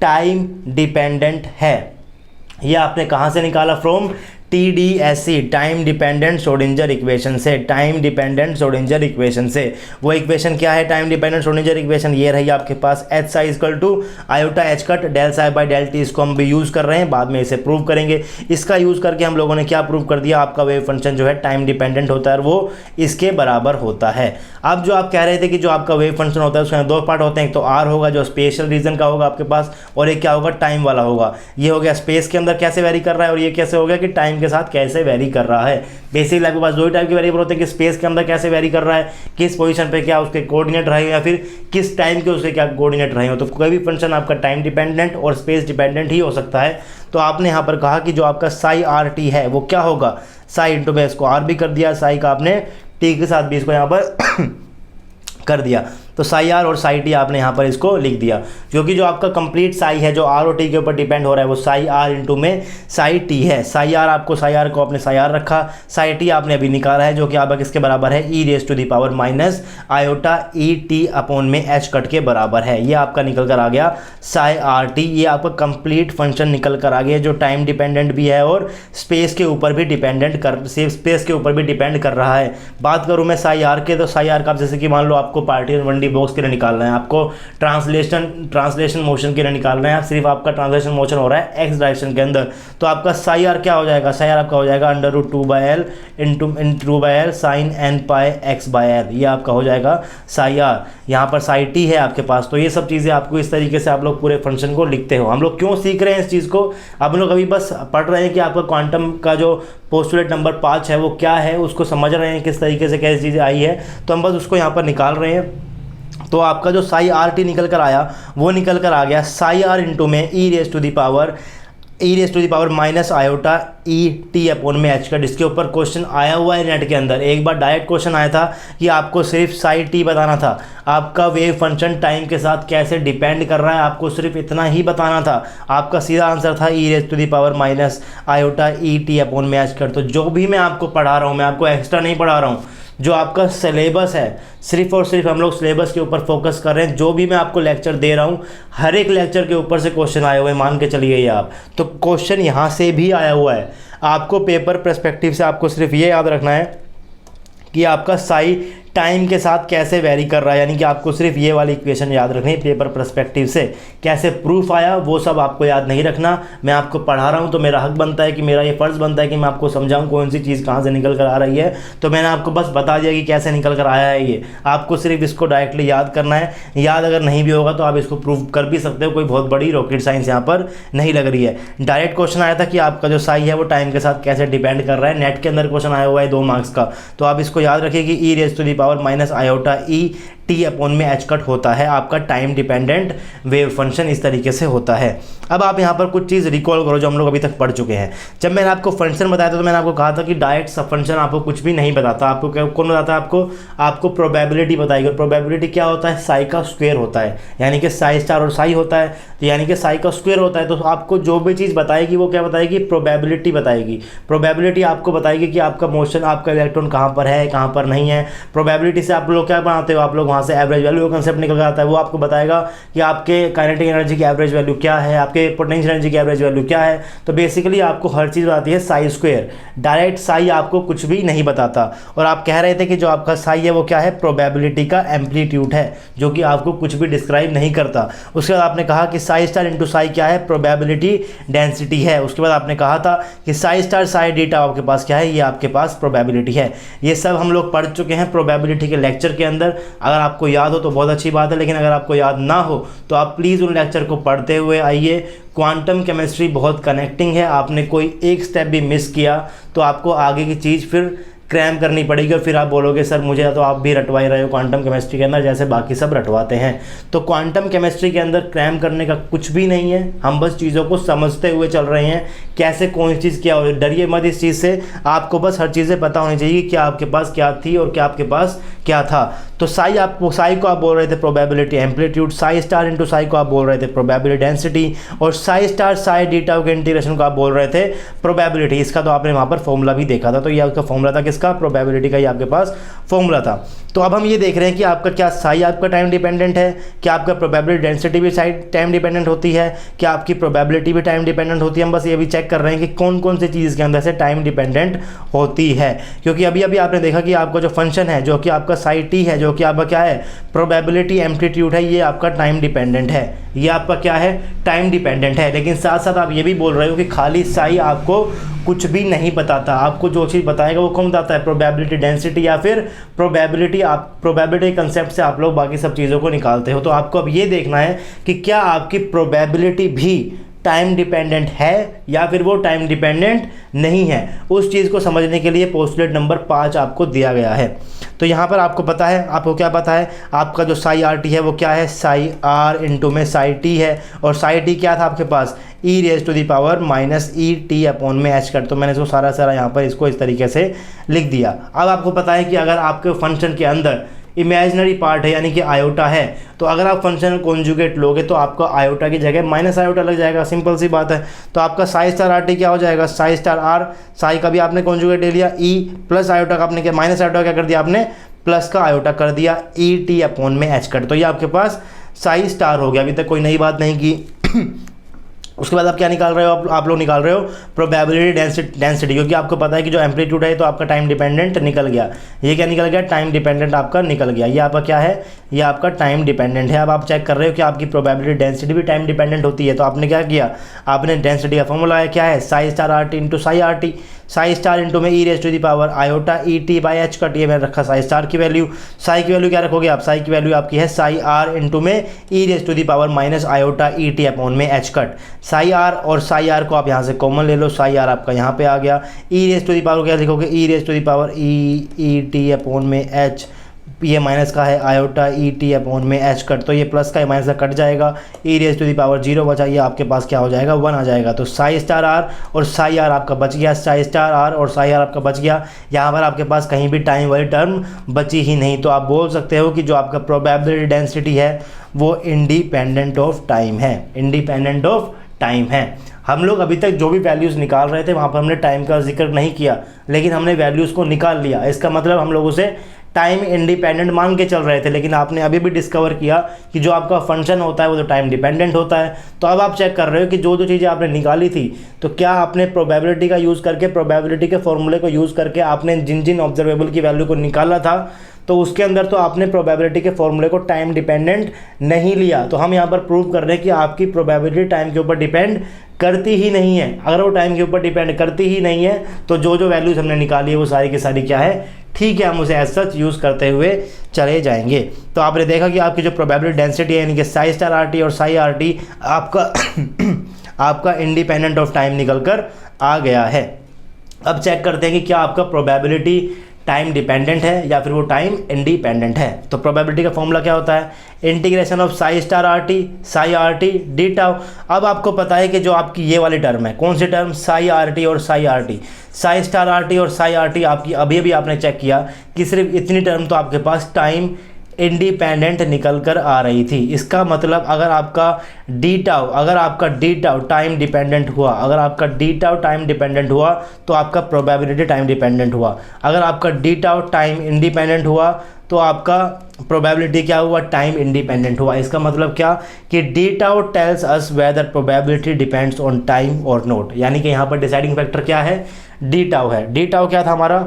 टाइम डिपेंडेंट है। ये आपने कहाँ से निकाला, from TDSE time dependent Schrodinger equation से, टाइम डिपेंडेंट श्रोडिंगर इक्वेशन से। वो इक्वेशन क्या है टाइम डिपेंडेंट श्रोडिंगर इक्वेशन, ये रही आपके पास H psi equal to iota H cut del psi by del T. इसको हम भी यूज़ कर रहे हैं, बाद में इसे प्रूव करेंगे। इसका यूज़ करके हम लोगों ने क्या प्रूव कर दिया, आपका वेव फंक्शन जो है टाइम डिपेंडेंट होता है और वो इसके बराबर होता है। अब जो आप कह रहे थे कि जो आपका वेव फंक्शन होता है उसमें दो पार्ट होते हैं, एक तो आर होगा जो स्पेशल रीजन का होगा आपके पास, और एक क्या होगा टाइम वाला होगा। ये हो गया स्पेस के अंदर कैसे वेरी कर रहा है, और ये कैसे हो गया कि टाइम के साथ कैसे वेरी कर रहा है। बेसिकली आपके पास दो ही टाइप के वेरिएबल होते हैं कि स्पेस के अंदर कैसे वेरी कर रहा है, किस पोजीशन पे क्या उसके कोऑर्डिनेट रहे या फिर किस टाइम के उसके क्या कोऑर्डिनेट रहे हो। तो कोई भी फंक्शन आपका टाइम डिपेंडेंट और स्पेस डिपेंडेंट ही हो सकता है। तो आपने यहाँ पर कहा कि जो आपका साई आर टी है वो क्या होगा, साई इंटू में इसको आर भी कर दिया, साई का आपने टी के साथ भी इसको यहाँ पर कर दिया, तो साई आर और साई टी आपने यहाँ पर इसको लिख दिया, क्योंकि जो आपका कंप्लीट साई है जो आर और टी के ऊपर डिपेंड हो रहा है वो साई आर इंटू में साई टी है। साई आर आपको, साई आर को आपने साई आर रखा, साई टी आपने अभी निकाला है जो कि आपका किसके बराबर है, E raise to the power minus iota E T upon में एच कट के बराबर है। ये आपका निकल कर आ गया साई आर टी। ये आपका कंप्लीट फंक्शन निकल कर आ गया जो टाइम डिपेंडेंट भी है और स्पेस के ऊपर भी स्पेस के ऊपर भी डिपेंड कर रहा है। बात करूँ मैं साई आर के, तो साई आर का आप जैसे कि मान लो आपको पार्टीशन 1D बॉक्स के लिए निकालना है, आपको ट्रांसलेशन मोशन के लिए निकालना है, आप सिर्फ आपका ट्रांसलेशन मोशन हो रहा है एक्स डायरेक्शन के अंदर, तो आपका साई आर क्या हो जाएगा, साई आर आपका हो जाएगा under root 2/l into by L sine n pi x/l। ये आपका हो जाएगा साई आर। यहाँ पर साई टी है आपके पास। तो ये सब चीज़ें आपको इस तरीके से आप लोग पूरे फंक्शन को लिखते हो। हम लोग क्यों सीख रहे हैं इस चीज़ को, अब लोग अभी बस पढ़ रहे हैं कि आपका क्वांटम का जो पोस्टुलेट नंबर 5 है वो क्या है, उसको समझ रहे हैं किस तरीके से कैसी चीज़ें आई है, तो हम बस उसको यहाँ पर निकाल रहे हैं। तो आपका जो साई आर टी निकल कर आया वो निकल कर आ गया साई आर इंटू में E raise to the power minus iota E T upon में एच कट। इसके ऊपर क्वेश्चन आया हुआ है नेट के अंदर। एक बार डायरेक्ट क्वेश्चन आया था कि आपको सिर्फ साई टी बताना था, आपका वेव फंक्शन टाइम के साथ कैसे डिपेंड कर रहा है, आपको सिर्फ इतना ही बताना था। आपका सीधा आंसर था E raise to the power minus iota E T upon में एच कट। तो जो भी मैं आपको पढ़ा रहा हूँ, मैं आपको एक्स्ट्रा नहीं पढ़ा रहा हूँ, जो आपका सिलेबस है सिर्फ और सिर्फ हम लोग सिलेबस के ऊपर फोकस कर रहे हैं। जो भी मैं आपको लेक्चर दे रहा हूँ हर एक लेक्चर के ऊपर से क्वेश्चन आए हुए हैं, मान के चलिए ये आप, तो क्वेश्चन यहाँ से भी आया हुआ है। आपको पेपर पर्सपेक्टिव से आपको सिर्फ ये याद रखना है कि आपका साई टाइम के साथ कैसे वेरी कर रहा है, यानी कि आपको सिर्फ ये वाली इक्वेशन याद रखनी है पेपर पर्सपेक्टिव से। कैसे प्रूफ आया वो सब आपको याद नहीं रखना। मैं आपको पढ़ा रहा हूँ तो मेरा हक बनता है कि मेरा ये फ़र्ज़ बनता है कि मैं आपको समझाऊँ कौन सी चीज़ कहाँ से निकल कर आ रही है। तो मैंने आपको बस बता दिया कि कैसे निकल कर आया है ये, आपको सिर्फ इसको डायरेक्टली याद करना है। याद अगर नहीं भी होगा तो आप इसको प्रूव कर भी सकते हो, कोई बहुत बड़ी रॉकेट साइंस यहाँ पर नहीं लग रही है। डायरेक्ट क्वेश्चन आया था कि आपका जो साई है वो टाइम के साथ कैसे डिपेंड कर रहा है, नेट के अंदर क्वेश्चन आया हुआ है 2 मार्क्स का। तो आप इसको याद रखिए कि E raise to the power minus iota E T upon में एच कट होता है आपका टाइम डिपेंडेंट वेव फंक्शन, इस तरीके से होता है। अब आप यहाँ पर कुछ चीज़ रिकॉल करो जो हम लोग अभी तक पढ़ चुके हैं। जब मैंने आपको फंक्शन बताया था तो मैंने आपको कहा था कि डायरेक्ट सब फंक्शन आपको कुछ भी नहीं बताता। आपको कौन बताता है, आपको प्रोबेबिलिटी बताएगी। प्रोबेबिलिटी क्या होता है, साई का स्क्वायर होता है, यानी कि साई स्टार और साई होता है, तो यानी कि साई का स्क्वायर होता है। तो आपको जो भी चीज़ बताएगी वो क्या बताएगी, प्रोबेबिलिटी बताएगी। प्रोबेबिलिटी आपको बताएगी कि आपका मोशन, आपका इलेक्ट्रॉन कहाँ पर है कहाँ पर नहीं है। प्रोबेबिलिटी से आप लोग क्या बनाते हो, आप लोग वहाँ से एवरेज वैल्यू का कंसेप्ट निकल आता है। वो आपको बताएगा कि आपके काइनेटिक एनर्जी की एवरेज वैल्यू क्या है, आपके पोटेंशियल एनर्जी की एवरेज वैल्यू क्या है। तो बेसिकली आपको हर चीज़ बताती है साई स्क्वायर। डायरेक्ट साई आपको कुछ भी नहीं बताता। और आप कह रहे थे कि जो आपका साई है वो क्या है, प्रोबेबिलिटी का एम्पलीट्यूड है, जो कि आपको कुछ भी डिस्क्राइब नहीं करता। उसके बाद आपने कहा कि साई स्टार इंटू साई क्या है, प्रोबेबिलिटी डेंसिटी है। उसके बाद आपने कहा था कि साई स्टार साई डेटा आपके पास क्या है, ये आपके पास प्रोबेबिलिटी है। ये सब हम लोग पढ़ चुके हैं प्रोबेबिलिटी के लेक्चर के अंदर। अगर आपको याद हो तो बहुत अच्छी बात है, लेकिन अगर आपको याद ना हो तो आप प्लीज़ उन लेक्चर को पढ़ते हुए आइए। क्वांटम केमिस्ट्री बहुत कनेक्टिंग है, आपने कोई एक स्टेप भी मिस किया तो आपको आगे की चीज़ फिर क्रैम करनी पड़ेगी और फिर आप बोलोगे सर मुझे तो आप भी रटवा ही रहे हो क्वांटम केमिस्ट्री के अंदर जैसे बाकी सब रटवाते हैं। तो क्वांटम केमिस्ट्री के अंदर क्रैम करने का कुछ भी नहीं है, हम बस चीज़ों को समझते हुए चल रहे हैं, कैसे कौन सी चीज़ क्या हो। डरिए मत इस चीज़ से, आपको बस हर चीज़ें पता होनी चाहिए कि क्या आपके पास क्या थी और क्या आपके पास क्या था। तो साई को आप बोल रहे थे probability amplitude, Sai star into Sai को आप बोल रहे थे प्रोबेबिलिटी डेंसिटी, और Sai star Sai D tau के इंटीग्रेशन को आप बोल रहे थे प्रोबेबिलिटी। इसका तो आपने वहाँ पर फॉर्मूला भी देखा था, तो ये आपका फॉर्मूला था किसका, प्रोबेबिलिटी का, ये आपके पास फॉर्मूला था। तो अब हम ये देख रहे हैं कि आपका क्या साई आपका टाइम डिपेंडेंट है, क्या आपका प्रोबेबिलिटी डेंसिटी भी टाइम डिपेंडेंट होती है, क्या आपकी प्रोबेबिलिटी भी टाइम डिपेंडेंट होती है। हम बस ये भी चेक कर रहे हैं कि कौन कौन सी चीज़ के अंदर से टाइम डिपेंडेंट होती है, क्योंकि अभी अभी आपने देखा कि आपका जो फंक्शन है जो कि आपका साई टी है, जो कि आपका क्या है प्रोबेबिलिटी एम्पलीट्यूड है, ये आपका टाइम डिपेंडेंट है, ये आपका क्या है टाइम डिपेंडेंट है। लेकिन साथ साथ आप ये भी बोल रहे हो कि खाली साई आपको कुछ भी नहीं बताता, आपको जो चीज़ बताएगा वो कौन बताता है, प्रोबेबिलिटी डेंसिटी या फिर प्रोबेबिलिटी। आप प्रोबेबिलिटी कंसेप्ट से आप लोग बाकी सब चीज़ों को निकालते हो। तो आपको अब ये देखना है कि क्या आपकी प्रोबेबिलिटी भी टाइम डिपेंडेंट है या फिर वो टाइम डिपेंडेंट नहीं है। उस चीज़ को समझने के लिए पोस्टुलेट नंबर 5 आपको दिया गया है। तो यहाँ पर आपको पता है, आपको क्या पता है, आपका जो साई आर टी है वो क्या है, साई आर इंटू में साई टी है, और साई टी क्या था आपके पास, E raise to the power minus E T upon में एच कट। तो मैंने इसको सारा यहाँ पर इसको इस तरीके से लिख दिया। अब आपको पता है कि अगर आपके फंक्शन के अंदर इमेजिनरी पार्ट है यानी कि आयोटा है, तो अगर आप फंक्शन कॉन्जुगेट लोगे तो आपका आयोटा की जगह माइनस आयोटा लग जाएगा, सिंपल सी बात है। तो आपका साई स्टार आर टी क्या हो जाएगा, साई स्टार आर, साई का भी आपने कॉन्जुगेट ले लिया, ई प्लस आयोटा का आपने क्या माइनस आयोटा क्या कर दिया आपने प्लस का आयोटा कर दिया, ई टी अपॉन में एच कट। तो ये आपके पास साई स्टार हो गया, अभी तक कोई नई बात नहीं की। उसके बाद आप क्या निकाल रहे हो, आप लोग निकाल रहे हो प्रोबेबिलिटी डेंसिटी, क्योंकि आपको पता है कि जो एम्पलीट्यूड है तो आपका टाइम डिपेंडेंट निकल गया। ये क्या निकल गया, टाइम डिपेंडेंट आपका निकल गया। ये आपका क्या है, ये आपका टाइम डिपेंडेंट है। अब आप चेक कर रहे हो कि आपकी प्रोबेबिलिटी डेंसिटी भी टाइम डिपेंडेंट होती है। तो आपने क्या किया, आपने डेंसिटी का फॉर्मूला है क्या है, psi star R T into psi R T, psi star into में E raise to the power iota E T by H cut. ये मैंने रखा साई स्टार की वैल्यू, साई की वैल्यू क्या रखोगे आप, साई की वैल्यू आपकी है साई आर इंटू में E raise to the power minus iota E T upon में एच कट। साई आर और साई आर को आप यहाँ से कॉमन ले लो, साई आर आपका यहाँ पे आ गया, e raise to the power क्या लिखोगे, e raise to the power e T upon में एच, ये माइनस का है आयोटा ई टी अपॉन में एच कट। तो ये प्लस का माइनस का कट जाएगा, e raise to the power 0 बचा, ये आपके पास क्या हो जाएगा 1 आ जाएगा। तो साई स्टार आर और साई आर आपका बच गया, साई स्टार आर और साई आर आपका बच गया। यहाँ पर आपके पास कहीं भी टाइम वाली टर्म बची ही नहीं। तो आप बोल सकते हो कि जो आपका प्रोबेबिलिटी डेंसिटी है वो इंडिपेंडेंट ऑफ टाइम है, इंडिपेंडेंट ऑफ टाइम है। हम लोग अभी तक जो भी वैल्यूज़ निकाल रहे थे वहाँ पर हमने टाइम का जिक्र नहीं किया, लेकिन हमने वैल्यूज़ को निकाल लिया। इसका मतलब हम लोग उसे टाइम इंडिपेंडेंट मान के चल रहे थे, लेकिन आपने अभी भी डिस्कवर किया कि जो आपका फंक्शन होता है वो तो टाइम डिपेंडेंट होता है। तो अब आप चेक कर रहे हो कि जो चीज़ें आपने निकाली थी, तो क्या आपने प्रोबेबिलिटी का यूज़ करके, प्रोबेबिलिटी के फॉर्मूले को यूज़ करके आपने जिन जिन ऑब्जर्वेबल की वैल्यू को निकाला था, तो उसके अंदर तो आपने प्रोबेबिलिटी के फॉर्मूले को टाइम डिपेंडेंट नहीं लिया। तो हम यहाँ पर प्रूव कर रहे हैं कि आपकी प्रोबेबिलिटी टाइम के ऊपर डिपेंड करती ही नहीं है। अगर वो टाइम के ऊपर डिपेंड करती ही नहीं है तो जो जो वैल्यूज़ हमने निकाली है वो सारी की सारी क्या है, ठीक है, हम उसे एज सच यूज़ करते हुए चले जाएंगे। तो आपने देखा कि आपकी जो प्रोबेबिलिटी डेंसिटी है यानी कि साई स्टार आर टी और साई आर टी आपका आपका इंडिपेंडेंट ऑफ टाइम निकल कर आ गया है। अब चेक करते हैं कि क्या आपका प्रोबेबिलिटी टाइम डिपेंडेंट है या फिर वो टाइम इंडिपेंडेंट है। तो प्रोबेबिलिटी का फॉर्मूला क्या होता है, integration of Sai star R T Sai R T D tau. अब आपको पता है कि जो आपकी ये वाली टर्म है, कौन सी टर्म, साई आर टी और psi R T, psi star R T और साई आर टी आपकी अभी अभी आपने चेक किया कि सिर्फ इतनी टर्म तो आपके पास टाइम इंडिपेंडेंट निकल कर आ रही थी। इसका मतलब अगर आपका डी टाउ टाइम डिपेंडेंट हुआ, अगर आपका डी टाउ टाइम डिपेंडेंट हुआ तो आपका प्रोबेबिलिटी टाइम डिपेंडेंट हुआ। अगर आपका डी टाउ टाइम इंडिपेंडेंट हुआ तो आपका प्रोबेबिलिटी क्या हुआ, टाइम इंडिपेंडेंट हुआ। इसका मतलब क्या कि D tau tells us whether probability depends on time और नॉट। यानी कि यहाँ पर डिसाइडिंग फैक्टर क्या है, डी टाउ है। डी टाउ क्या था हमारा,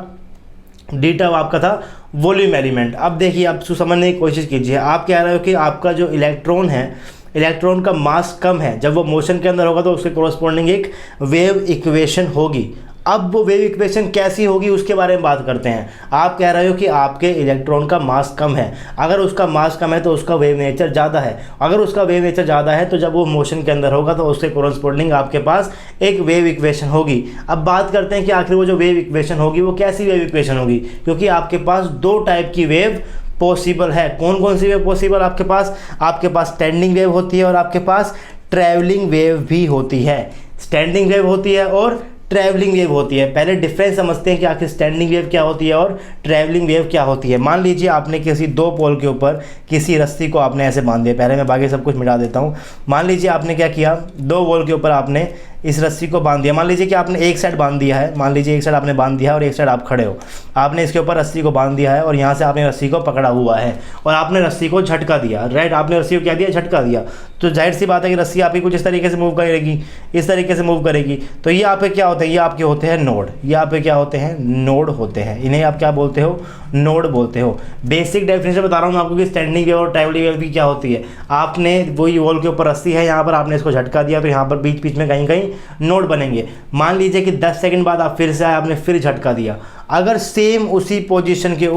डी टाउ आपका था वॉल्यूम एलिमेंट। अब देखिए, आप समझने की कोशिश कीजिए, आप कह रहे हो कि आपका जो इलेक्ट्रॉन है, इलेक्ट्रॉन का मास कम है, जब वो मोशन के अंदर होगा तो उसके कोरस्पॉन्डिंग एक वेव इक्वेशन होगी। अब वो वेव इक्वेशन कैसी होगी उसके बारे में बात करते हैं। आप कह रहे हो कि आपके इलेक्ट्रॉन का मास कम है, अगर उसका मास कम है तो उसका वेव नेचर ज़्यादा है, अगर उसका वेव नेचर ज़्यादा है तो जब वो मोशन के अंदर होगा तो उसके कोरस्पोंडिंग आपके पास एक वेव इक्वेशन होगी। अब बात करते हैं कि आखिर वो जो वेव इक्वेशन होगी वो कैसी वेव इक्वेशन होगी, क्योंकि आपके पास दो टाइप की वेव पॉसिबल है। कौन कौन सी वेव पॉसिबल आपके पास स्टैंडिंग वेव होती है और आपके पास ट्रैवलिंग वेव भी होती है। स्टैंडिंग वेव होती है और ट्रैवलिंग वेव होती है। पहले डिफरेंस समझते हैं कि आखिर स्टैंडिंग वेव क्या होती है और ट्रैवलिंग वेव क्या होती है। मान लीजिए आपने किसी दो पोल के ऊपर किसी रस्सी को आपने ऐसे बांध दिया, पहले मैं बाकी सब कुछ मिटा देता हूँ। मान लीजिए आपने क्या किया, दो पोल के ऊपर आपने इस रस्सी को बांध दिया। मान लीजिए कि आपने एक साइड बांध दिया है, मान लीजिए एक साइड आपने बांध दिया है और एक साइड आप खड़े हो, आपने इसके ऊपर रस्सी को बांध दिया है और यहाँ से आपने रस्सी को पकड़ा हुआ है और आपने रस्सी को झटका दिया, राइट। आपने रस्सी को क्या दिया, झटका दिया। तो जाहिर सी बात है कि रस्सी आपकी कुछ इस तरीके से मूव करेगी, इस तरीके से मूव करेगी। तो ये आप पे क्या होते हैं, ये आपके होते हैं नोड, ये आप पे क्या होते हैं, नोड होते हैं। इन्हें आप क्या बोलते हो, नोड बोलते हो। बेसिक डेफिनेशन बता रहा हूँ मैं आपको कि स्टैंडिंग वेव और ट्रैवलिंग वेव की क्या होती है। आपने वही वॉल के ऊपर रस्सी है, यहाँ पर आपने इसको झटका दिया तो यहाँ पर बीच बीच में कहीं कहीं नोड बनेंगे। मान लीजिए कि 10 सेकंड बाद आप फिर से आए, आपने फिर झटका दिया। अगर सेम उसी पोजीशन के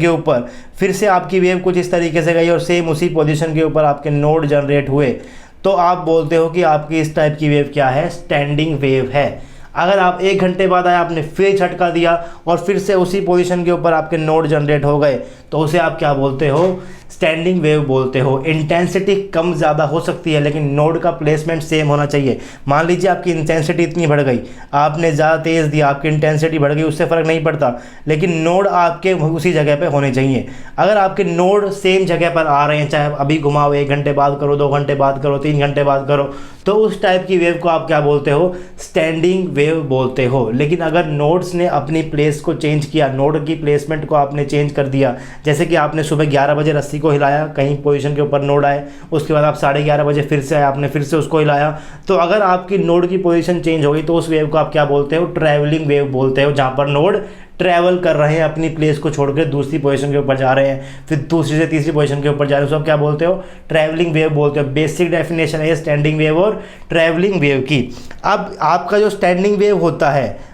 ऊपर फिर से आपकी वेव कुछ इस तरीके से गई और सेम उसी पोजीशन के ऊपर आपके नोड जनरेट हुए, तो आप बोलते हो कि आपकी इस टाइप की वेव क्या है, स्टैंडिंग वेव है। अगर आप 1 घंटे बाद आए, आपने फिर झटका दिया और फिर से उसी पोजीशन के ऊपर आपके नोड जनरेट हो गए, तो उसे आप क्या बोलते हो, स्टैंडिंग वेव बोलते हो। इंटेंसिटी कम ज़्यादा हो सकती है लेकिन नोड का प्लेसमेंट सेम होना चाहिए। मान लीजिए आपकी इंटेंसिटी इतनी बढ़ गई, आपने ज़्यादा तेज़ दिया, आपकी इंटेंसिटी बढ़ गई, उससे फ़र्क नहीं पड़ता, लेकिन नोड आपके उसी जगह पे होने चाहिए। अगर आपके नोड सेम जगह पर आ रहे हैं, चाहे अभी घुमाओ, 1 घंटे बाद करो, 2 घंटे बाद करो, 3 घंटे बाद करो, तो उस टाइप की वेव को आप क्या बोलते हो, स्टैंडिंग वेव बोलते हो। लेकिन अगर नोड्स ने अपनी प्लेस को चेंज किया, नोड की प्लेसमेंट को आपने चेंज कर दिया, जैसे कि आपने सुबह 11 बजे रस्सी को हिलाया, कहीं पोजीशन के ऊपर नोड आए, उसके बाद आप 11:30 बजे फिर से आए, आपने फिर से उसको हिलाया, तो अगर आपकी नोड की पोजीशन चेंज हो गई तो उस वेव को आप क्या बोलते हो, ट्रैवलिंग वेव बोलते हो। जहाँ पर नोड ट्रैवल कर रहे हैं, अपनी प्लेस को छोड़कर दूसरी पोजीशन के ऊपर जा रहे हैं, फिर दूसरी से तीसरी पोजीशन के ऊपर जा रहे हैं, उसको आप क्या बोलते हो, ट्रैवलिंग वेव बोलते हो। बेसिक डेफिनेशन है स्टैंडिंग वेव और ट्रैवलिंग वेव की। अब आपका जो स्टैंडिंग वेव होता है,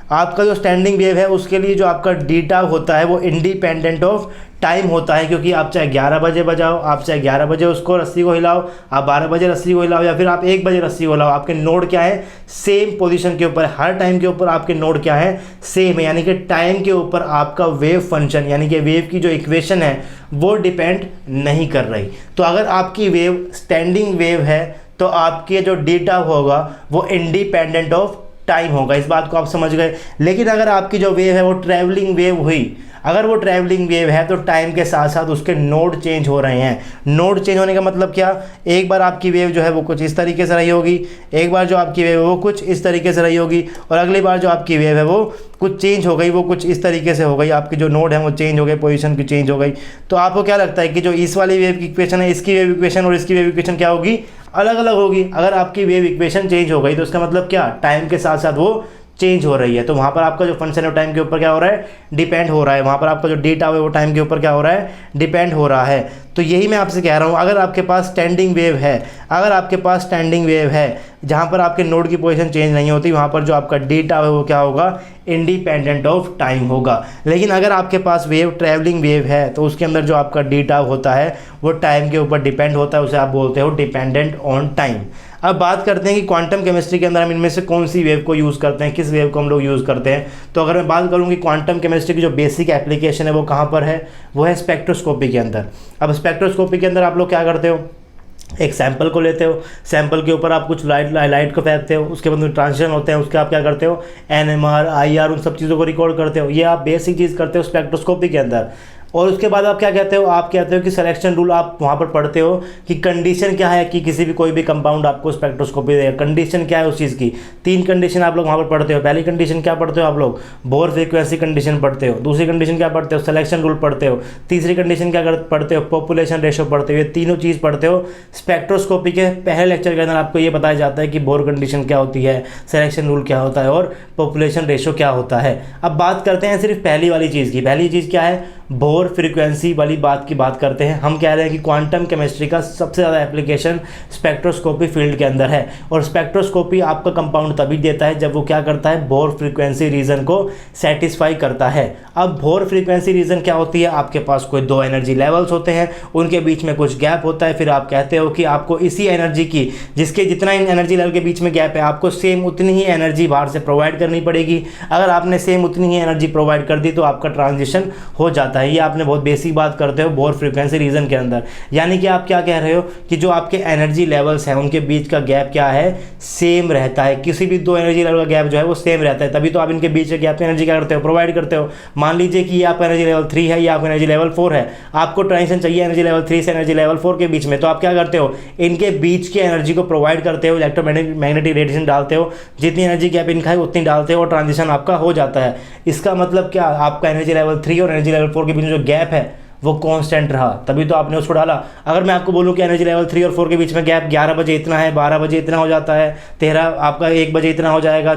उसके लिए जो आपका डी होता है वो इंडिपेंडेंट ऑफ टाइम होता है, क्योंकि आप चाहे 11 बजे बजाओ, आप चाहे 11 बजे उसको रस्सी को हिलाओ, आप 12 बजे रस्सी को हिलाओ, या फिर आप 1 बजे रस्सी को हिलाओ, आपके नोड क्या है, सेम पोजीशन के ऊपर, हर टाइम के ऊपर आपके नोड क्या है, सेम है। यानी कि टाइम के ऊपर आपका वेव फंक्शन, यानी कि वेव की जो इक्वेशन है वो डिपेंड नहीं कर रही। तो अगर आपकी वेव स्टैंडिंग वेव है तो आपके जो डेटा होगा वो इंडिपेंडेंट ऑफ टाइम होगा। इस बात को आप समझ गए। लेकिन अगर आपकी जो वेव है वो ट्रैवलिंग वेव हुई, अगर वो ट्रैवलिंग वेव है तो टाइम के साथ साथ उसके नोड चेंज हो रहे हैं। नोड चेंज होने का मतलब क्या, एक बार आपकी वेव जो है वो कुछ इस तरीके से रही होगी, एक बार जो आपकी वेव है वो कुछ इस तरीके से रही होगी, और अगली बार जो आपकी वेव है वो कुछ चेंज हो गई, वो कुछ इस तरीके से हो गई, आपके जो नोड है वो चेंज हो गए, पोजीशन की चेंज हो गई। तो आपको क्या लगता है कि जो इस वाली वेव की इक्वेशन है, इसकी वेव इक्वेशन और इसकी वेव इक्वेशन क्या होगी, अलग अलग होगी। अगर आपकी वेव इक्वेशन चेंज हो गई तो उसका मतलब क्या, टाइम के साथ साथ वो चेंज हो रही है। तो वहाँ पर आपका जो फंक्शन है टाइम के ऊपर क्या हो रहा है, डिपेंड हो रहा है। वहाँ पर आपका जो डेटा है वो टाइम के ऊपर क्या हो रहा है, डिपेंड हो रहा है। तो यही मैं आपसे कह रहा हूँ, अगर आपके पास स्टैंडिंग वेव है, जहाँ पर आपके नोड की पोजीशन चेंज नहीं होती, वहाँ पर जो आपका डेटा है वो क्या होगा, इंडिपेंडेंट ऑफ टाइम होगा। लेकिन अगर आपके पास वेव ट्रैवलिंग वेव है तो उसके अंदर जो आपका डेटा होता है वो टाइम के ऊपर डिपेंड होता है, उसे आप बोलते हो डिपेंडेंट ऑन टाइम। अब बात करते हैं कि क्वांटम केमिस्ट्री के अंदर हम इनमें से कौन सी वेव को यूज़ करते हैं, किस वेव को हम लोग यूज़ करते हैं। तो अगर मैं बात करूँ कि क्वांटम केमिस्ट्री की जो बेसिक एप्लीकेशन है वो कहाँ पर है, वो है स्पेक्ट्रोस्कोपी के अंदर। अब स्पेक्ट्रोस्कोपी के अंदर आप लोग क्या करते हो, एक सैंपल को लेते हो, सैंपल के ऊपर आप कुछ लाइट को फेंकते हो, उसके बाद ट्रांजिशन होते हैं, उसके आप क्या करते हो, NMR, IR, उन सब चीज़ों को रिकॉर्ड करते हो। ये आप बेसिक चीज़ करते हो स्पेक्ट्रोस्कोपी के अंदर। और उसके बाद आप क्या कहते हो, आप कहते हो कि सिलेक्शन रूल आप वहाँ पर पढ़ते हो कि कंडीशन क्या है कि किसी भी कोई भी कंपाउंड आपको स्पेक्ट्रोस्कोपी देगा, कंडीशन क्या है उस चीज़ की। 3 कंडीशन आप लोग वहाँ पर पढ़ते हो। पहली कंडीशन क्या पढ़ते हो आप लोग, बोर फ्रीक्वेंसी कंडीशन पढ़ते हो। दूसरी कंडीशन क्या पढ़ते हो, सिलेक्शन रूल पढ़ते हो। तीसरी कंडीशन क्या पढ़ते हो, पॉपुलेशन रेशो पढ़ते हो। ये तीनों चीज़ पढ़ते हो स्पेक्ट्रोस्कोपी के पहले लेक्चर के अंदर। आपको ये बताया जाता है कि बोर कंडीशन क्या होती है, सिलेक्शन रूल क्या होता है और पॉपुलेशन रेशो क्या होता है। अब बात करते हैं सिर्फ पहली वाली चीज़ की। पहली चीज़ क्या है, बोर फ्रीक्वेंसी वाली बात की बात करते हैं। हम कह रहे हैं कि क्वांटम केमिस्ट्री का सबसे ज़्यादा एप्लीकेशन स्पेक्ट्रोस्कोपी फील्ड के अंदर है, और स्पेक्ट्रोस्कोपी आपका कंपाउंड तभी देता है जब वो क्या करता है, बोर फ्रीक्वेंसी रीजन को सेटिस्फाई करता है। अब बोर फ्रीक्वेंसी रीजन क्या होती है, आपके पास कोई दो एनर्जी लेवल्स होते हैं, उनके बीच में कुछ गैप होता है, फिर आप कहते हो कि आपको इसी एनर्जी की, जिसके जितना इन एनर्जी लेवल के बीच में गैप है, आपको सेम उतनी ही एनर्जी बाहर से प्रोवाइड करनी पड़ेगी। अगर आपने सेम उतनी ही एनर्जी प्रोवाइड कर दी तो आपका ट्रांजिशन हो जाता है। ये आपने बहुत बेसिक बात करते हो बोर फ्रीक्वेंसी रीजन के अंदर। यानी कि आप क्या कह रहे हो कि जो आपके एनर्जी लेवल्स हैं उनके बीच का गैप क्या है, सेम रहता है। किसी भी दो एनर्जी लेवल का गैप जो है वो सेम रहता है, तभी तो आप इनके बीच के गैप में एनर्जी क्या करते हो, प्रोवाइड करते हो। मान लीजिए कि ये आपका एनर्जी लेवल 3 है, ये आपका एनर्जी लेवल 4 है, आपको ट्रांजिशन चाहिए एनर्जी लेवल 3 से एनर्जी लेवल 4 के बीच में, तो आप क्या करते हो, इनके बीच की एनर्जी को प्रोवाइड करते हो, इलेक्ट्रोमैग्नेटिक रेडिएशन डालते हो, जितनी एनर्जी गैप इनका है उतनी डालते हो और ट्रांजिशन आपका हो जाता है। इसका मतलब क्या, आपका एनर्जी लेवल 3 और एनर्जी लेवल 4 के बीच में जो गैप है वो कांस्टेंट रहा, तभी तो आपने उसको डाला। अगर मैं आपको बोलूं कि एनर्जी लेवल 3 और 4 के बीच में गैप 11 बजे इतना है, 12 बजे इतना हो जाता है, 13 आपका 1 बजे इतना हो जाएगा,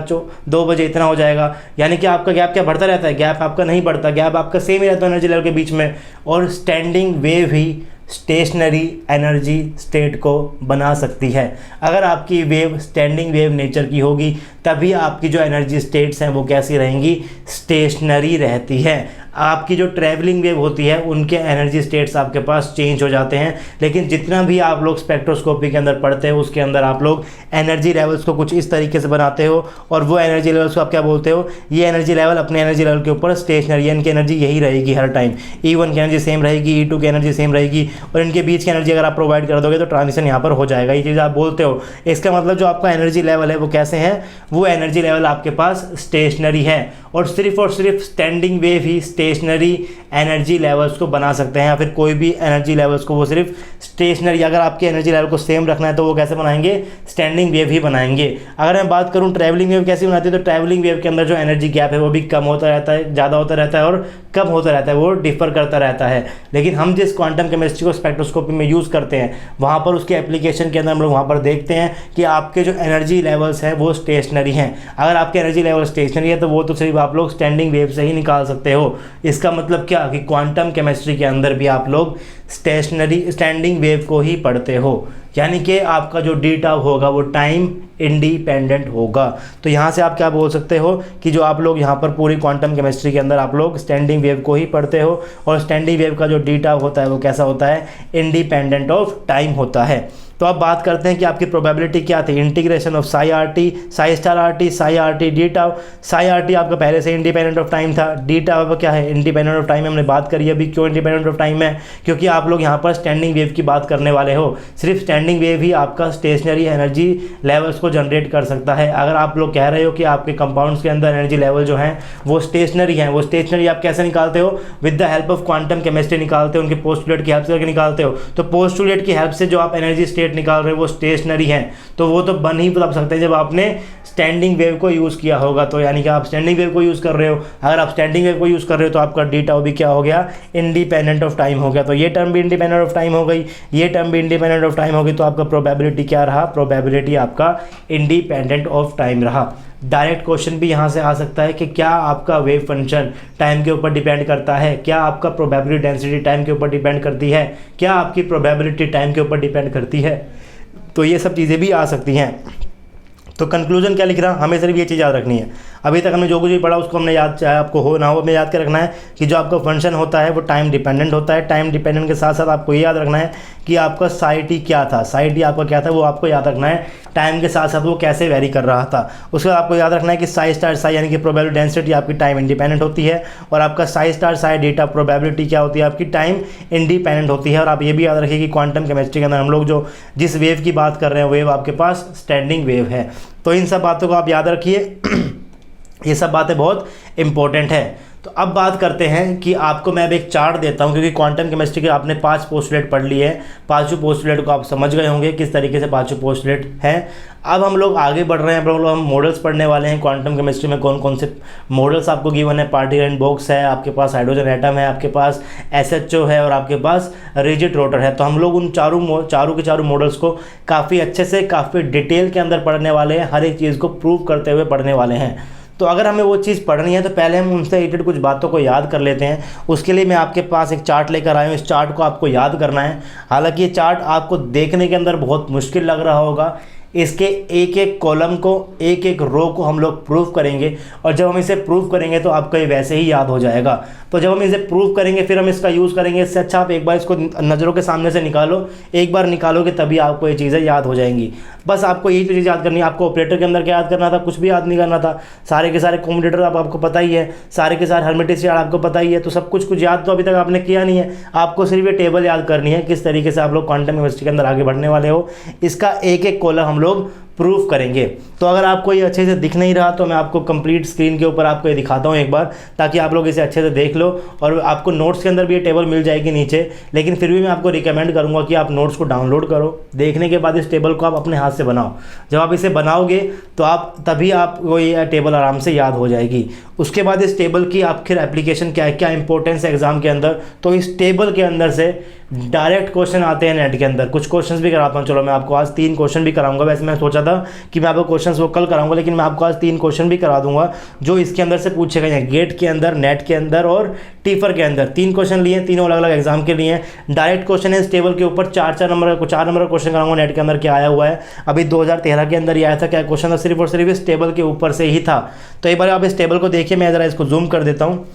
2 बजे इतना हो जाएगा, यानी कि आपका गैप क्या बढ़ता रहता है, गैप आपका नहीं बढ़ता, गैप आपका सेम ही रहता है एनर्जी लेवल के बीच में। और स्टैंडिंग वेव ही स्टेशनरी एनर्जी स्टेट को बना सकती है। अगर आपकी वेव स्टैंडिंग वेव नेचर की होगी तभी आपकी जो एनर्जी स्टेट्स हैं वो कैसी रहेंगी, स्टेशनरी रहती है। आपकी जो ट्रैवलिंग वेव होती है उनके एनर्जी स्टेट्स आपके पास चेंज हो जाते हैं। लेकिन जितना भी आप लोग स्पेक्ट्रोस्कोपी के अंदर पढ़ते हो उसके अंदर आप लोग एनर्जी लेवल्स को कुछ इस तरीके से बनाते हो, और वो एनर्जी लेवल्स को आप क्या बोलते हो, ये एनर्जी लेवल अपने एनर्जी लेवल के ऊपर स्टेशनरी, इनकी एनर्जी यही रहेगी हर टाइम। E1 की एनर्जी सेम रहेगी, E2 की एनर्जी सेम रहेगी, और इनके बीच की एनर्जी अगर आप प्रोवाइड कर दोगे तो ट्रांजिशन यहाँ पर हो जाएगा। ये चीज़ आप बोलते हो। इसका मतलब जो आपका एनर्जी लेवल है वो कैसे है, वो एनर्जी लेवल आपके पास स्टेशनरी है, और सिर्फ स्टैंडिंग वेव ही स्टेशनरी एनर्जी लेवल्स को बना सकते हैं, या फिर कोई भी एनर्जी लेवल्स को वो सिर्फ स्टेशनरी, अगर आपके एनर्जी लेवल को सेम रखना है तो वो कैसे बनाएंगे, स्टैंडिंग वेव ही बनाएंगे। अगर मैं बात करूं ट्रैवलिंग वेव कैसे बनाती है, तो ट्रैवलिंग वेव के अंदर जो एनर्जी गैप है वो भी कम होता रहता है, ज़्यादा होता रहता है, और कम होता रहता है, वो डिफर करता रहता है। लेकिन हम जिस क्वांटम केमिस्ट्री को स्पेक्ट्रोस्कोपी में यूज़ करते हैं वहाँ पर उसके एप्लीकेशन के अंदर हम लोग वहाँ पर देखते हैं कि आपके जो एनर्जी लेवल्स हैं वो स्टेशनरी हैं। अगर आपके एनर्जी लेवल स्टेशनरी है तो वो तो सिर्फ आप लोग स्टैंडिंग वेव से ही निकाल सकते हो। इसका मतलब क्या कि क्वांटम केमिस्ट्री के अंदर भी आप लोग स्टैंडिंग वेव को ही पढ़ते हो, यानी कि आपका जो डी टाउ होगा वो टाइम इंडिपेंडेंट होगा। तो यहाँ से आप क्या बोल सकते हो कि जो आप लोग यहाँ पर पूरी क्वांटम केमिस्ट्री के अंदर आप लोग स्टैंडिंग वेव को ही पढ़ते हो, और स्टैंडिंग वेव का जो डी टाउ होता है वो कैसा होता है, इंडिपेंडेंट ऑफ टाइम होता है। तो अब बात करते हैं कि आपकी प्रोबेबिलिटी क्या थी, integration of Sai R T, psi star R T, Sai R T D tau. Sai R T आपका पहले से इंडिपेंडेंट ऑफ टाइम था, डी टाउ क्या है, इंडिपेंडेंट ऑफ टाइम। हमने बात करी अभी, क्यों इंडिपेंडेंट ऑफ टाइम है, क्योंकि आप लोग यहाँ पर स्टैंडिंग वेव की बात करने वाले हो। सिर्फ स्टैंडिंग वेव ही आपका स्टेशनरी एनर्जी लेवल्स को जनरेट कर सकता है। अगर आप लोग कह रहे हो कि आपके कंपाउंड्स के अंदर एनर्जी लेवल जो हैं वो स्टेशनरी हैं, वो स्टेशनरी आप कैसे निकालते हो, with the help of quantum chemistry निकालते हो, उनके पोस्टुलेट की हेल्प से करके निकालते हो। तो पोस्टुलेट की हेल्प से जो आप एनर्जी स्टेट निकाल रहे हो वो स्टेशनरी है, तो वो तो बन ही बता सकते हैं जब आपने स्टैंडिंग वेव को यूज़ किया होगा। तो यानी कि आप स्टैंडिंग वेव को यूज़ कर रहे हो, अगर आप स्टैंडिंग वेव को यूज़ कर रहे हो तो आपका डी टाउ भी क्या हो गया, इंडिपेंडेंट ऑफ टाइम हो गया। तो ये टर्म भी इंडिपेंडेंट ऑफ टाइम हो गई, ये टर्म भी इंडिपेंडेंट ऑफ टाइम हो गई, तो आपका प्रोबेबिलिटी क्या रहा, प्रोबेबिलिटी आपका इंडिपेंडेंट ऑफ टाइम रहा। डायरेक्ट क्वेश्चन भी यहाँ से आ सकता है कि क्या आपका वेव फंक्शन टाइम के ऊपर डिपेंड करता है, क्या आपका प्रोबेबिलिटी डेंसिटी टाइम के ऊपर डिपेंड करती है, क्या आपकी प्रोबेबिलिटी टाइम के ऊपर डिपेंड करती है, तो ये सब चीज़ें भी आ सकती हैं। तो कंक्लूजन क्या लिख रहा, हमें सिर्फ ये चीज़ याद रखनी है, अभी तक हमने जो कुछ भी पढ़ा उसको हमने याद, चाहे आपको हो ना हो, हमें याद कर रखना है कि जो आपका फंक्शन होता है वो टाइम डिपेंडेंट होता है। टाइम डिपेंडेंट के साथ साथ आपको ये याद रखना है कि आपका साई टी क्या था, साई टी आपका क्या था वो आपको याद रखना है, टाइम के साथ साथ वो कैसे वेरी कर रहा था। उसके बाद आपको याद रखना है कि साई स्टार साई यानी कि प्रोबेबिलिटी डेंसिटी आपकी टाइम इंडिपेंडेंट होती है, और आपका Sai star Sai data probability क्या होती है, आपकी टाइम इंडिपेंडेंट होती है। और आप ये भी याद रखिए कि क्वांटम केमिस्ट्री के अंदर हम लोग जो जिस वेव की बात कर रहे हैं वेव आपके पास स्टैंडिंग वेव है। तो इन सब बातों को आप याद रखिए, ये सब बातें बहुत इंपॉर्टेंट है। तो अब बात करते हैं कि आपको मैं अब एक चार्ट देता हूं, क्योंकि क्वांटम केमिस्ट्री के आपने 5 पोस्टुलेट पढ़ लिए हैं, 5 पोस्टुलेट को आप समझ गए होंगे किस तरीके से 5 पोस्टुलेट हैं। अब हम लोग आगे बढ़ रहे हैं, हम मॉडल्स पढ़ने वाले हैं। क्वांटम केमिस्ट्री में कौन कौन से मॉडल्स आपको गिवन है, पार्टिकल एंड बॉक्स है, आपके पास हाइड्रोजन एटम है, आपके पास SHO है, और आपके पास रिजिड रोटर है। तो हम लोग उन चारों के चारों मॉडल्स को काफ़ी अच्छे से, काफ़ी डिटेल के अंदर पढ़ने वाले हैं, हर एक चीज़ को प्रूव करते हुए पढ़ने वाले हैं। तो अगर हमें वो चीज़ पढ़नी है तो पहले हम उनसे रिलेटेड कुछ बातों को याद कर लेते हैं। उसके लिए मैं आपके पास एक चार्ट लेकर आया हूँ, इस चार्ट को आपको याद करना है। हालांकि ये चार्ट आपको देखने के अंदर बहुत मुश्किल लग रहा होगा, इसके एक एक कॉलम को, एक एक रो को हम लोग प्रूफ करेंगे, और जब हम इसे प्रूफ करेंगे तो आपको ये वैसे ही याद हो जाएगा। तो जब हम इसे प्रूफ करेंगे फिर हम इसका यूज़ करेंगे। इससे अच्छा आप एक बार इसको नज़रों के सामने से निकालो, एक बार निकालोगे तभी आपको ये चीज़ें याद हो जाएंगी। बस आपको यही तो चीज़ याद करनी है। आपको ऑपरेटर के अंदर क्या याद करना था, कुछ भी याद नहीं करना था। सारे के सारे कॉम्यूटेटर आपको पता ही है, सारे के सारे हर्मिटियन चार्ट आपको पता ही है। तो सब कुछ याद तो अभी तक आपने किया नहीं है, आपको सिर्फ ये टेबल याद करनी है, किस तरीके से आप लोग क्वांटम केमिस्ट्री के अंदर आगे बढ़ने वाले हो। इसका एक एक कॉलम हम लोग प्रूफ करेंगे। तो अगर आपको ये अच्छे से दिख नहीं रहा तो मैं आपको कंप्लीट स्क्रीन के ऊपर आपको ये दिखाता हूँ एक बार, ताकि आप लोग इसे अच्छे से देख लो। और आपको नोट्स के अंदर भी ये टेबल मिल जाएगी नीचे, लेकिन फिर भी मैं आपको रिकमेंड करूँगा कि आप नोट्स को डाउनलोड करो। देखने के बाद इस टेबल को आप अपने हाथ से बनाओ। जब आप इसे बनाओगे तो तभी आपको ये टेबल आराम से याद हो जाएगी। उसके बाद इस टेबल की आखिर एप्लीकेशन क्या है, क्या इंपॉर्टेंस है एग्जाम के अंदर, तो इस टेबल के अंदर से डायरेक्ट क्वेश्चन आते हैं नेट के अंदर। कुछ क्वेश्चंस भी कराता हूँ, चलो मैं आपको आज 3 क्वेश्चन भी कराऊंगा। वैसे मैं सोचा था कि मैं आपको क्वेश्चंस वो कल कराऊंगा, लेकिन मैं आपको आज 3 क्वेश्चन भी करा दूंगा जो इसके अंदर से पूछे गए हैं। गेट के अंदर, नेट के अंदर और टीफर के अंदर 3 क्वेश्चन लिए, तीनों अलग अलग एग्जाम के लिए। डायरेक्ट क्वेश्चन है इस टेबल के ऊपर। 4 नंबर का क्वेश्चन कराऊंगा नेट के अंदर क्या आया हुआ है। अभी 2013 के अंदर ही आया था, क्या क्वेश्चन था, सिर्फ और सिर्फ इस टेबल के ऊपर से ही था। तो एक बार आप इस टेबल को देखिए, मैं ज़रा इसको जूम कर देता हूँ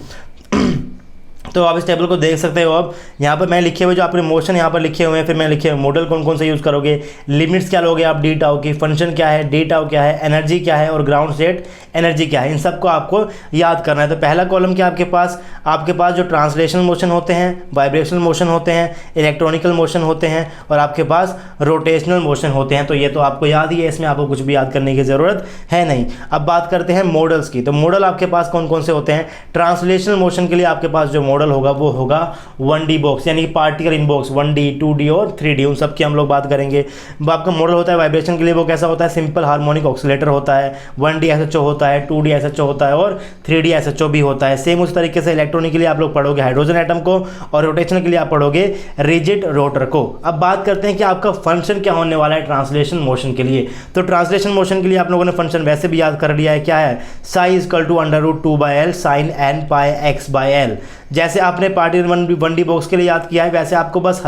तो आप इस टेबल को देख सकते हो। अब यहाँ पर मैं लिखे हुए जो आपने मोशन यहाँ पर लिखे हुए हैं, फिर मैं लिखे हुए मॉडल कौन कौन से यूज़ करोगे, लिमिट्स क्या लोगे आप डी टाउ की, फंक्शन क्या है, डी टाउ क्या है, एनर्जी क्या है और ग्राउंड स्टेट एनर्जी क्या है, इन सबको आपको याद करना है। तो पहला कॉलम क्या आपके पास जो ट्रांसलेशनल मोशन होते हैं, वाइब्रेशनल मोशन होते हैं, इलेक्ट्रॉनिकल मोशन होते हैं और आपके पास रोटेशनल मोशन होते हैं। तो ये तो आपको याद ही है, इसमें आपको कुछ भी याद करने की ज़रूरत है नहीं। अब बात करते हैं मॉडल्स की। तो मॉडल आपके पास कौन कौन से होते हैं। ट्रांसलेशनल मोशन के लिए आपके पास जो मॉडल होगा वो होगा 1D बॉक्स, यानी particle in box 1D 2D और 3D, उन सब की हम लोग बात करेंगे। आपका मॉडल होता है वाइब्रेशन के लिए, वो कैसा होता है, सिंपल हार्मोनिक ऑक्सीलेटर होता है। 1D SHO होता है, 2D SHO होता है और 3D SHO भी होता है। सेम उस तरीके से इलेक्ट्रॉनिक के लिए आप लोग पढ़ोगे हाइड्रोजन एटम को और रोटेशन के लिए आप पढ़ोगे रिजिड रोटर को। अब बात करते हैं कि आपका फंक्शन क्या होने वाला है ट्रांसलेशन मोशन के लिए। तो ट्रांसलेशन मोशन के लिए आप लोगों ने फंक्शन वैसे भी याद कर लिया है, क्या है, psi equal to √2/L sin n pi x/L। जैसे आपने पार्टिकल 1D बॉक्स के लिए याद किया है, वैसे आपको बस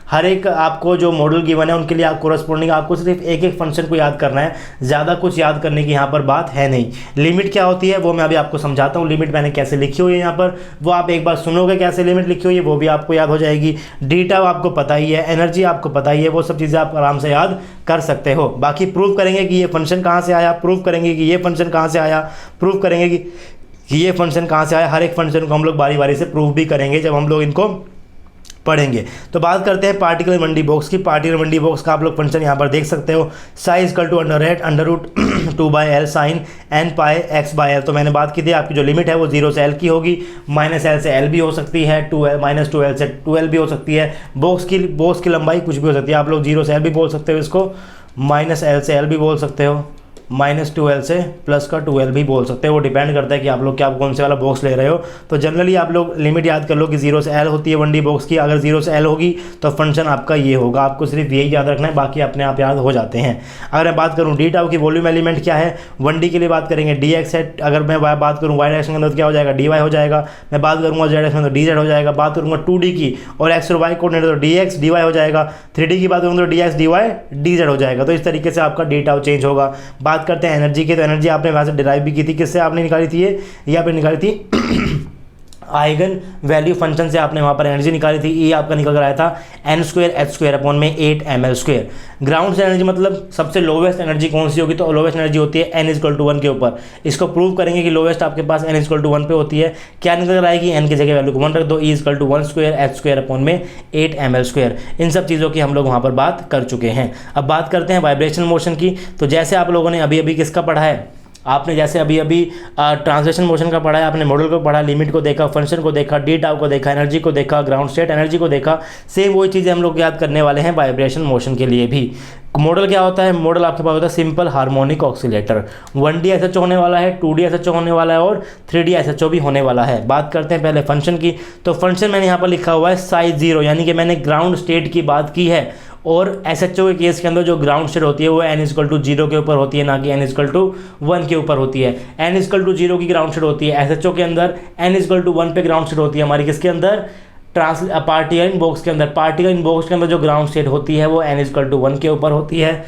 हर एक आपको जो मॉडल गिवन है उनके लिए आप कोरस्पोंडिंग आपको सिर्फ एक एक फंक्शन को याद करना है। ज़्यादा कुछ याद करने की यहाँ पर बात है नहीं। लिमिट क्या होती है वो मैं अभी आपको समझाता हूँ। लिमिट मैंने कैसे लिखी हुई है यहाँ पर, वो आप एक बार सुनोगे कैसे लिमिट लिखी हुई है, वो भी आपको याद हो जाएगी। डेटा आपको पता ही है, एनर्जी आपको पता ही है, वो सब चीज़ें आप आराम से याद कर सकते हो। बाकी प्रूव करेंगे कि ये फंक्शन कहाँ से आया, प्रूव करेंगे कि ये फंक्शन कहाँ से आया, प्रूव करेंगे कि ये फंक्शन कहाँ से आया। हर एक फंक्शन को हम लोग बारी बारी से प्रूव भी करेंगे जब हम लोग इनको पढ़ेंगे। तो बात करते हैं पार्टिकल 1D बॉक्स की। पार्टिकल 1D बॉक्स का आप लोग फंक्शन यहाँ पर देख सकते हो, psi equal to √2/L sin n pi x/L। तो मैंने बात की थी आपकी जो लिमिट है वो 0 से L की होगी, -L से L भी हो सकती है, -2L से 2L भी हो सकती है। बॉक्स की लंबाई कुछ भी हो सकती है। आप लोग 0 से L भी बोल सकते हो इसको, -L से L भी बोल सकते हो, -2L से +2L भी बोल सकते हो। वो डिपेंड करता है कि आप लोग क्या कौन से वाला बॉक्स ले रहे हो। तो जनरली आप लोग लिमिट याद कर लो कि 0 से L होती है 1D बॉक्स की। अगर 0 से L होगी तो फंक्शन आपका ये होगा, आपको सिर्फ यही याद रखना है, बाकी अपने आप याद हो जाते हैं। अगर मैं बात करूँ डी टाउ की, वॉल्यूम एलिमेंट क्या है, 1D के लिए बात करेंगे dx है। अगर मैं बात करूँ y डायरेक्शन के अंदर क्या हो जाएगा, dy हो जाएगा। मैं बात करूँगा z डायरेक्शन में तो dz हो जाएगा। बात करूँगा 2D की और x और y कोऑर्डिनेट तो dx dy हो जाएगा। 3D की बात करूँगा तो dx dy dz हो जाएगा। तो इस तरीके से आपका डी टाउ चेंज होगा। बात करते हैं एनर्जी की। तो एनर्जी आपने वहाँ से डिराइव भी की थी, किससे आपने निकाली थी, ये आपने निकाली थी आइगन वैल्यू फंक्शन से आपने वहाँ पर एनर्जी निकाली थी। ये आपका निकल कर आया था n²h² 8ml²। ग्राउंड से एनर्जी मतलब सबसे लोवेस्ट एनर्जी कौन सी होगी, तो लोवेस्ट एनर्जी होती है n = 1 के ऊपर। इसको प्रूव करेंगे कि लोवेस्ट आपके पास n = 1 पे होती है। क्या निकल कर आएगी, n की जगह वैल्यू को 1 रख दो, E = 1/h² 8ml²। इन सब चीज़ों की हम लोग वहाँ पर बात कर चुके हैं। अब बात करते हैं वाइब्रेशनल मोशन की। तो जैसे आप लोगों ने अभी किसका पढ़ा है, आपने जैसे अभी ट्रांसलेशन मोशन का पढ़ा है, आपने मॉडल को पढ़ा, लिमिट को देखा, फंक्शन को देखा, डी टाउ को देखा, एनर्जी को देखा, ग्राउंड स्टेट एनर्जी को देखा। सेम वही चीज़ें हम लोग याद करने वाले हैं वाइब्रेशन मोशन के लिए भी। मॉडल क्या होता है, मॉडल आपके पास होता है simple harmonic oscillator. 1D SHO होने वाला है, 2D SHO होने वाला है और 3D SHO भी होने वाला है। बात करते हैं पहले फंक्शन की। तो फंक्शन मैंने यहाँ पर लिखा हुआ है साइज 0, यानी कि मैंने ग्राउंड स्टेट की बात की है और SHO के केस के अंदर जो ग्राउंड स्टेट होती है वो n=0 के ऊपर होती है, ना कि n=1 के ऊपर होती है। n=0 की ग्राउंड स्टेट होती है SHO के अंदर, n=1 पे ग्राउंड स्टेट होती है हमारी किसके अंदर, पार्टिकल इन बॉक्स के अंदर। पार्टिकल इन बॉक्स के अंदर जो ग्राउंड स्टेट होती है वो n=1 के ऊपर होती है।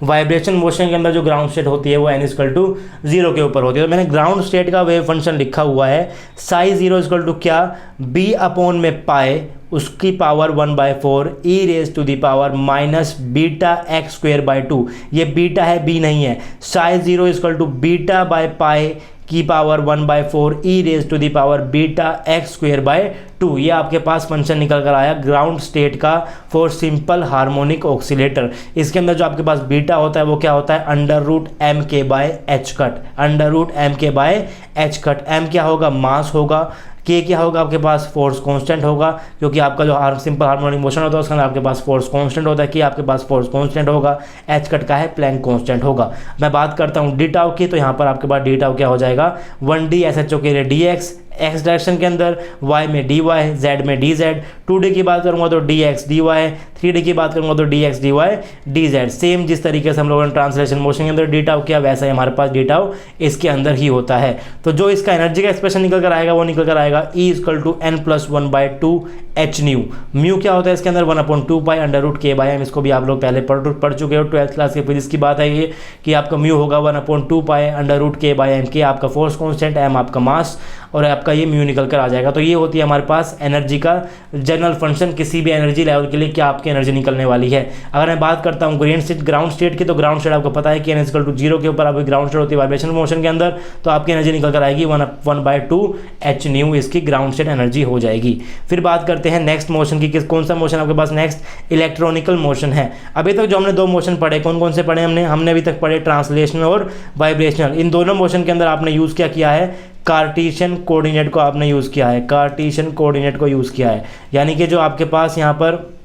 वाइब्रेशन मोशन के अंदर जो ग्राउंड स्टेट होती है वो n=0 के ऊपर होती है। तो मैंने ग्राउंड स्टेट का वेव फंक्शन लिखा हुआ है ψ0 क्या, b अपॉन में पाए उसकी पावर 1/4 e⁻⁻βx²/2। ये बीटा है, b नहीं है। ψ0 β/π की पावर 1/4 e⁻βx²/2। ये आपके पास फंक्शन निकल कर आया ग्राउंड स्टेट का फॉर सिंपल हार्मोनिक ऑक्सीलेटर। इसके अंदर जो आपके पास बीटा होता है वो क्या होता है, √mk/h²। √mk/h²। m क्या होगा, मास होगा। के क्या होगा आपके पास, फोर्स कांस्टेंट होगा, क्योंकि आपका जो सिंपल हार्मोनिक मोशन होता है उसके अंदर आपके पास फोर्स कांस्टेंट होता है, कि आपके पास फोर्स कांस्टेंट होगा। h कट का है प्लैंक कांस्टेंट होगा। मैं बात करता हूँ डी टाउ की, तो यहाँ पर आपके पास डी टाउ क्या हो जाएगा, 1d SHO के लिए dx, x डायरेक्शन के अंदर, y में dy, z में dz। 2d की बात करूंगा तो dx dy, 3d की बात करूंगा तो dx dy dz। सेम जिस तरीके से हम लोगों ने ट्रांसलेशन मोशन के अंदर डी टाउ किया, वैसा ही हमारे पास डी टाउ इसके अंदर ही होता है। तो जो इसका एनर्जी का एक्सप्रेशन निकल कर आएगा वो निकल कर आएगा E=n+1/2 h न्यू। म्यू क्या होता है इसके अंदर, 1/2π √k/m। इसको भी आप लोग पहले पढ़ चुके हो, 12th क्लास के फिजिक्स की बात है ये, कि आपका म्यू होगा 1/2π √k/m। के आपका फोर्स कांस्टेंट, m आपका मास, और आपका ये म्यू निकल कर आ जाएगा। तो ये होती है हमारे पास एनर्जी का जनरल फंक्शन किसी भी एनर्जी लेवल के लिए, क्या आपकी एनर्जी निकलने वाली है। अगर मैं बात करता हूँ ग्राउंड स्टेट की, तो ग्राउंड स्टेट आपको पता है कि n=0 के ऊपर आपकी ग्राउंड स्टेट होती है वाइब्रेशन मोशन के अंदर, तो आपकी एनर्जी निकल कर आएगी 1/2 h न्यू, इसकी ग्राउंड स्टेट एनर्जी हो जाएगी। फिर बात करते हैं नेक्स्ट मोशन की, कौन सा मोशन आपके पास नेक्स्ट, इलेक्ट्रॉनिकल मोशन है। अभी तक जो हमने दो मोशन पढ़े, कौन कौन से पढ़े हमने अभी तक पढ़े ट्रांसलेशनल और वाइब्रेशनल। इन दोनों मोशन के अंदर आपने यूज़ क्या किया है, कार्टेशियन कोऑर्डिनेट को आपने यूज़ किया है। कार्टेशियन कोऑर्डिनेट को यूज़ किया है, यानी कि जो आपके पास यहाँ पर